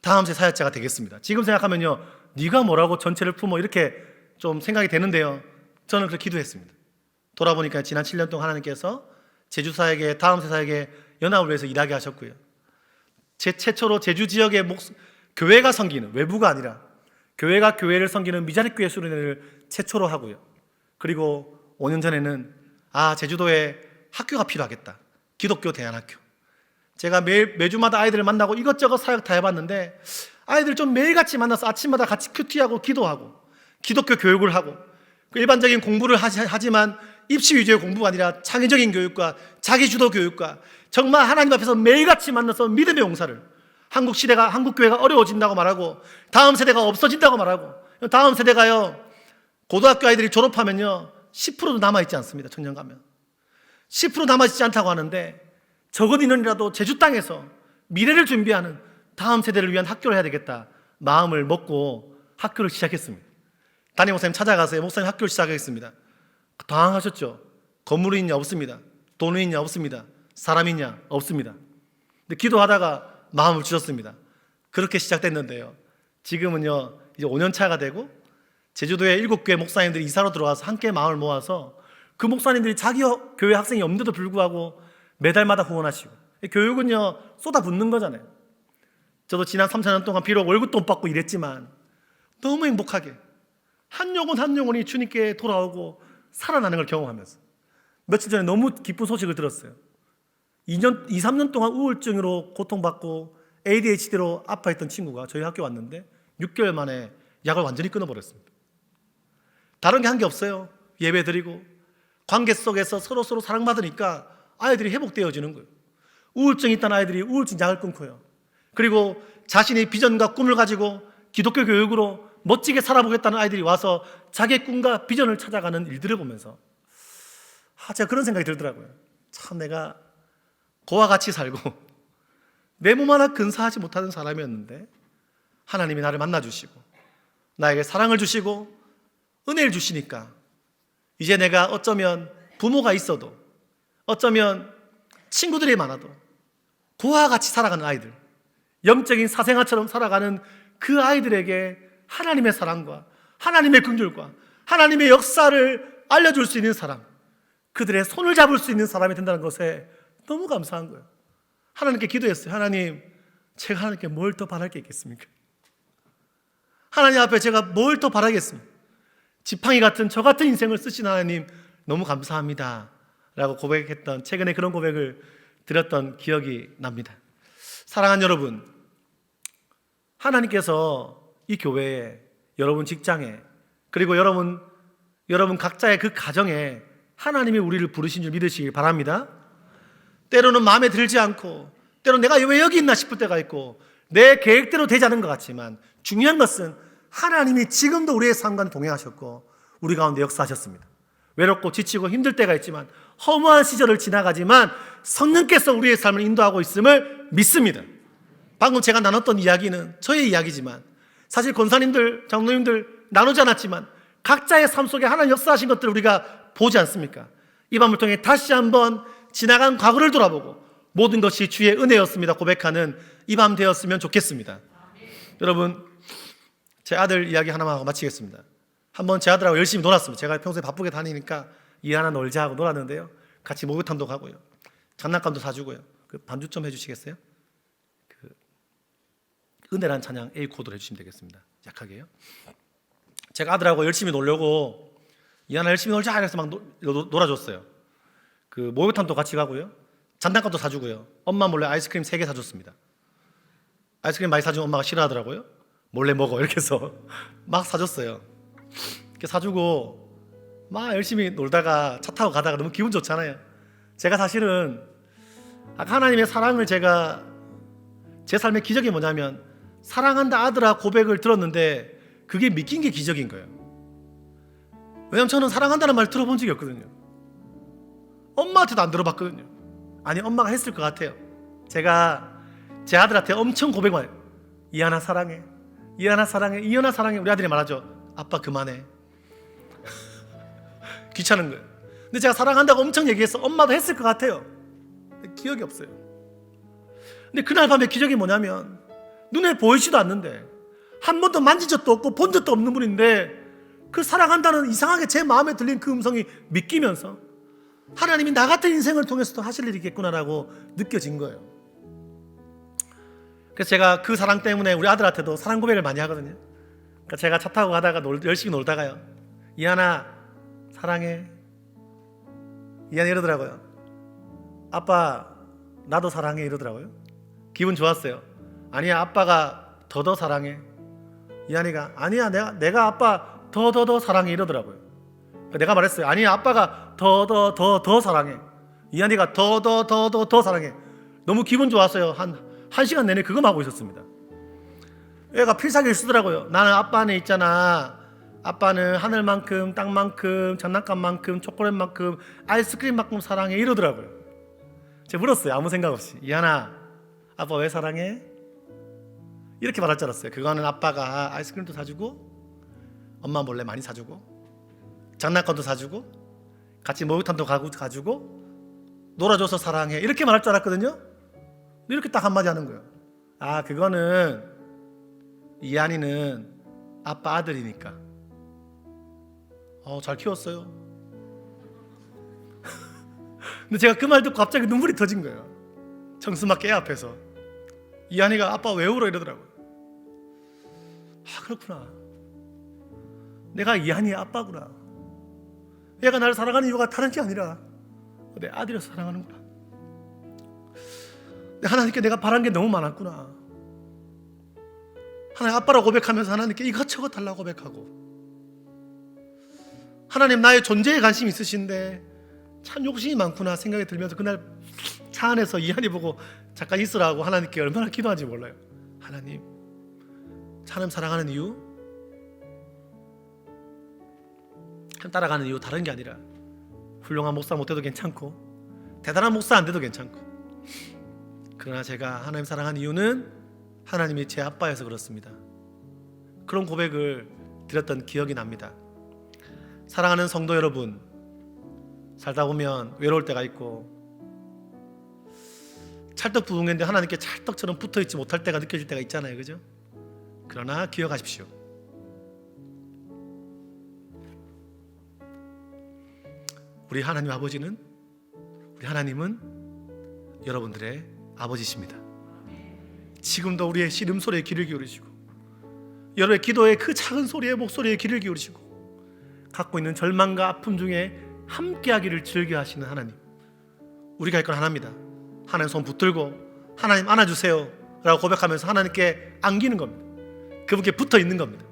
다음 세 사역자가 되겠습니다. 지금 생각하면요, 네가 뭐라고 전체를 품어 이렇게 좀 생각이 되는데요, 저는 그렇게 기도했습니다. 돌아보니까 지난 7년 동안 하나님께서 제주 사역에, 다음 세 사역에 연합을 위해서 일하게 하셨고요, 최초로 제주 지역의 교회가 섬기는, 외부가 아니라 교회가 교회를 섬기는 미자립교회 수련회를 최초로 하고요, 그리고 5년 전에는 제주도에 학교가 필요하겠다, 기독교 대안학교. 제가 매주마다 아이들을 만나고 이것저것 사역 다 해봤는데 아이들 좀 매일같이 만나서 아침마다 같이 큐티하고 기도하고 기독교 교육을 하고 일반적인 공부를 하지만 입시 위주의 공부가 아니라 창의적인 교육과 자기주도 교육과 정말 하나님 앞에서 매일같이 만나서 믿음의 용사를, 한국 교회가 어려워진다고 말하고 다음 세대가 없어진다고 말하고, 다음 세대가요, 고등학교 아이들이 졸업하면요 10%도 남아있지 않습니다. 청년 가면 10% 남아있지 않다고 하는데 적은 인원이라도 제주 땅에서 미래를 준비하는 다음 세대를 위한 학교를 해야 되겠다 마음을 먹고 학교를 시작했습니다. 담임 목사님 찾아가서 목사님 학교를 시작하겠습니다. 당황하셨죠? 건물이 있냐? 없습니다. 돈이 있냐? 없습니다. 사람이 있냐? 없습니다. 근데 기도하다가 마음을 주셨습니다. 그렇게 시작됐는데요, 지금은요 이제 5년 차가 되고 제주도에 7교회 목사님들이 이사로 들어와서 함께 마음을 모아서 그 목사님들이 자기 교회 학생이 없는데도 불구하고 매달마다 후원하시고, 교육은요 쏟아붓는 거잖아요. 저도 지난 3, 4년 동안 비록 월급도 못 받고 일했지만 너무 행복하게 한 영혼이 주님께 돌아오고 살아나는 걸 경험하면서 며칠 전에 너무 기쁜 소식을 들었어요. 2, 3년 동안 우울증으로 고통받고 ADHD로 아파했던 친구가 저희 학교 왔는데 6개월 만에 약을 완전히 끊어버렸습니다. 다른 게 한 게 없어요. 예배 드리고 관계 속에서 서로 사랑받으니까 아이들이 회복되어지는 거예요. 우울증이 있던 아이들이 우울증 약을 끊고요, 그리고 자신의 비전과 꿈을 가지고 기독교 교육으로 멋지게 살아보겠다는 아이들이 와서 자기의 꿈과 비전을 찾아가는 일들을 보면서 제가 그런 생각이 들더라고요. 참, 내가 고와 같이 살고 내 몸 하나 근사하지 못하는 사람이었는데 하나님이 나를 만나주시고 나에게 사랑을 주시고 은혜를 주시니까 이제 내가 어쩌면 부모가 있어도, 어쩌면 친구들이 많아도 고와 같이 살아가는 아이들, 영적인 사생아처럼 살아가는 그 아이들에게 하나님의 사랑과 하나님의 긍휼과 하나님의 역사를 알려줄 수 있는 사람, 그들의 손을 잡을 수 있는 사람이 된다는 것에 너무 감사한 거예요. 하나님께 기도했어요. 하나님, 제가 하나님께 뭘 더 바랄 게 있겠습니까? 하나님 앞에 제가 뭘 더 바라겠습니까? 지팡이 같은 저 같은 인생을 쓰신 하나님 너무 감사합니다 라고 고백했던, 최근에 그런 고백을 드렸던 기억이 납니다. 사랑하는 여러분, 하나님께서 이 교회에, 여러분 직장에, 그리고 여러분 각자의 그 가정에 하나님이 우리를 부르신 줄 믿으시길 바랍니다. 때로는 마음에 들지 않고, 때로는 내가 왜 여기 있나 싶을 때가 있고, 내 계획대로 되지 않은 것 같지만 중요한 것은 하나님이 지금도 우리의 삶과 동행하셨고 우리 가운데 역사하셨습니다. 외롭고 지치고 힘들 때가 있지만, 허무한 시절을 지나가지만 성령께서 우리의 삶을 인도하고 있음을 믿습니다. 방금 제가 나눴던 이야기는 저의 이야기지만 사실 권사님들, 장로님들 나누지 않았지만 각자의 삶 속에 하나님 역사하신 것들을 우리가 보지 않습니까? 이 밤을 통해 다시 한번 지나간 과거를 돌아보고 모든 것이 주의 은혜였습니다 고백하는 이 밤 되었으면 좋겠습니다. 여러분, 제 아들 이야기 하나만 하고 마치겠습니다. 한번 제 아들하고 열심히 놀았습니다. 제가 평소에 바쁘게 다니니까 이 하나 놀자 하고 놀았는데요, 같이 목욕탕도 가고요, 장난감도 사주고요. 그 반주 좀 해주시겠어요? 그 은혜란 찬양 A 코드로 해주시면 되겠습니다. 약하게요. 제가 아들하고 열심히 놀려고 이 하나 열심히 놀자 해서 막 놀아줬어요. 그 목욕탕도 같이 가고요, 장난감도 사주고요, 엄마 몰래 아이스크림 3개 사줬습니다. 아이스크림 많이 사주면 엄마가 싫어하더라고요. 몰래 먹어 이렇게 해서 막 사줬어요. 이렇게 사주고 막 열심히 놀다가 차 타고 가다가 너무 기분 좋잖아요. 제가 사실은 아까 하나님의 사랑을 제가 제 삶의 기적이 뭐냐면 사랑한다 아들아 고백을 들었는데 그게 믿긴 게 기적인 거예요. 왜냐면 저는 사랑한다는 말 들어본 적이 없거든요. 엄마한테도 안 들어봤거든요. 아니, 엄마가 했을 것 같아요. 제가 제 아들한테 엄청 고백만 해요. 이하나 사랑해, 이하나 사랑해, 이하나 사랑해. 우리 아들이 말하죠. 아빠 그만해. 귀찮은 거예요. 근데 제가 사랑한다고 엄청 얘기해서 엄마도 했을 것 같아요. 기억이 없어요. 근데 그날 밤에 기적이 뭐냐면 눈에 보이지도 않는데 한 번도 만진 적도 없고 본 적도 없는 분인데 그 사랑한다는 이상하게 제 마음에 들린 그 음성이 믿기면서 하나님이 나 같은 인생을 통해서도 하실 일이 있겠구나라고 느껴진 거예요. 그래서 제가 그 사랑 때문에 우리 아들한테도 사랑 고백을 많이 하거든요. 그러니까 제가 차 타고 가다가 열심히 놀다가요, 이하나 사랑해, 이하나 이러더라고요. 아빠 나도 사랑해 이러더라고요. 기분 좋았어요. 아니야 아빠가 더 사랑해. 이하니가 아니야 내가 아빠 더 사랑해 이러더라고요. 그러니까 내가 말했어요. 아니야 아빠가 더 사랑해. 이하니가 더 사랑해. 너무 기분 좋았어요. 한 시간 내내 그거 하고 있었습니다. 애가 필살기를 쓰더라고요. 나는 아빠 안에 있잖아. 아빠는 하늘만큼 땅만큼 장난감만큼 초콜릿만큼 아이스크림만큼 사랑해 이러더라고요. 제가 물었어요. 아무 생각 없이. 이하나 아빠 왜 사랑해? 이렇게 말할 줄 알았어요. 그거는 아빠가 아이스크림도 사주고 엄마 몰래 많이 사주고 장난감도 사주고 같이 목욕탕도 가주고 놀아줘서 사랑해 이렇게 말할 줄 알았거든요. 이렇게 딱 한마디 하는 거예요. 아 그거는 이한이는 아빠 아들이니까. 잘 키웠어요. 근데 제가 그 말 듣고 갑자기 눈물이 터진 거예요. 정수막 애 앞에서 이한이가 아빠 왜 울어 이러더라고요. 그렇구나. 내가 이한이의 아빠구나. 얘가 나를 사랑하는 이유가 다른 게 아니라 내 아들이라서 사랑하는구나. 하나님께 내가 바란 게 너무 많았구나. 하나님 아빠라고 고백하면서 하나님께 이것저것 달라고 고백하고, 하나님 나의 존재에 관심이 있으신데 참 욕심이 많구나 생각이 들면서 그날 차 안에서 이한이 보고 잠깐 있으라고 하나님께 얼마나 기도하는지 몰라요. 하나님 하나님 사랑하는 이유, 하나님 따라가는 이유 다른 게 아니라 훌륭한 목사 못 돼도 괜찮고 대단한 목사 안 돼도 괜찮고, 그러나 제가 하나님 사랑하는 이유는 하나님이 제 아빠여서 그렇습니다. 그런 고백을 드렸던 기억이 납니다. 사랑하는 성도 여러분, 살다 보면 외로울 때가 있고 찰떡부흥인데 하나님께 찰떡처럼 붙어있지 못할 때가 느껴질 때가 있잖아요, 그죠? 그러나 기억하십시오. 우리 하나님 아버지는, 우리 하나님은 여러분들의 아버지십니다. 지금도 우리의 신음소리에 귀를 기울이시고 여러분의 기도의 그 작은 소리에 목소리에 귀를 기울이시고 갖고 있는 절망과 아픔 중에 함께하기를 즐겨하시는 하나님, 우리가 할 건 하나입니다. 하나님 손 붙들고 하나님 안아주세요 라고 고백하면서 하나님께 안기는 겁니다. 그분께 붙어있는 겁니다.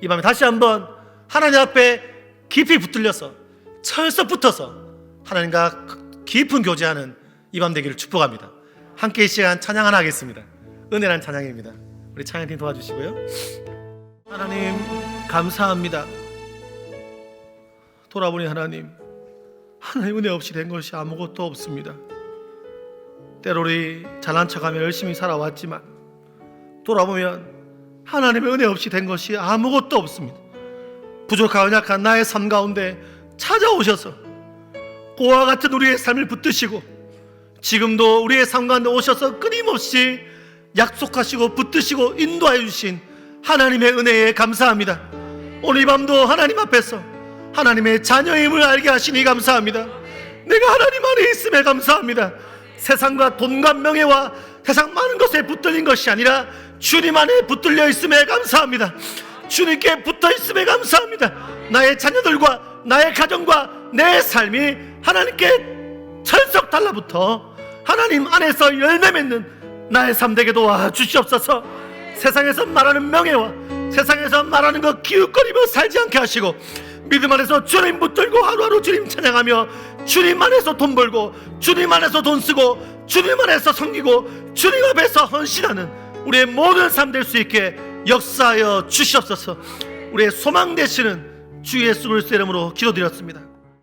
이 밤에 다시 한번 하나님 앞에 깊이 붙들려서 철썩 붙어서 하나님과 깊은 교제하는 이 밤 되기를 축복합니다. 함께 이 시간 찬양 하나 하겠습니다. 은혜란 찬양입니다. 우리 찬양팀 도와주시고요. 하나님 감사합니다. 돌아보니 하나님 은혜 없이 된 것이 아무것도 없습니다. 때로 우리 잘난 척하며 열심히 살아왔지만 돌아보면 하나님의 은혜 없이 된 것이 아무것도 없습니다. 부족하고 약한 나의 삶 가운데 찾아오셔서 고와 같은 우리의 삶을 붙드시고 지금도 우리의 삶 가운데 오셔서 끊임없이 약속하시고 붙드시고 인도하여 주신 하나님의 은혜에 감사합니다. 오늘 이 밤도 하나님 앞에서 하나님의 자녀임을 알게 하시니 감사합니다. 내가 하나님 안에 있음에 감사합니다. 세상과 돈과 명예와 세상 많은 것에 붙들린 것이 아니라 주님 안에 붙들려 있음에 감사합니다. 주님께 붙어 있음에 감사합니다. 나의 자녀들과 나의 가정과 내 삶이 하나님께 철석 달라붙어 하나님 안에서 열매 맺는 나의 삶 되게 도와 주시옵소서. 세상에서 말하는 명예와 세상에서 말하는 것 기웃거리며 살지 않게 하시고 믿음 안에서 주님 붙들고 하루하루 주님 찬양하며 주님 안에서 돈 벌고 주님 안에서 돈 쓰고 주님 안에서 섬기고 주님 앞에서 헌신하는 우리의 모든 삶 될 수 있게 역사하여 주시옵소서. 우리의 소망 되시는 주 예수 그리스도의 이름으로 기도드렸습니다.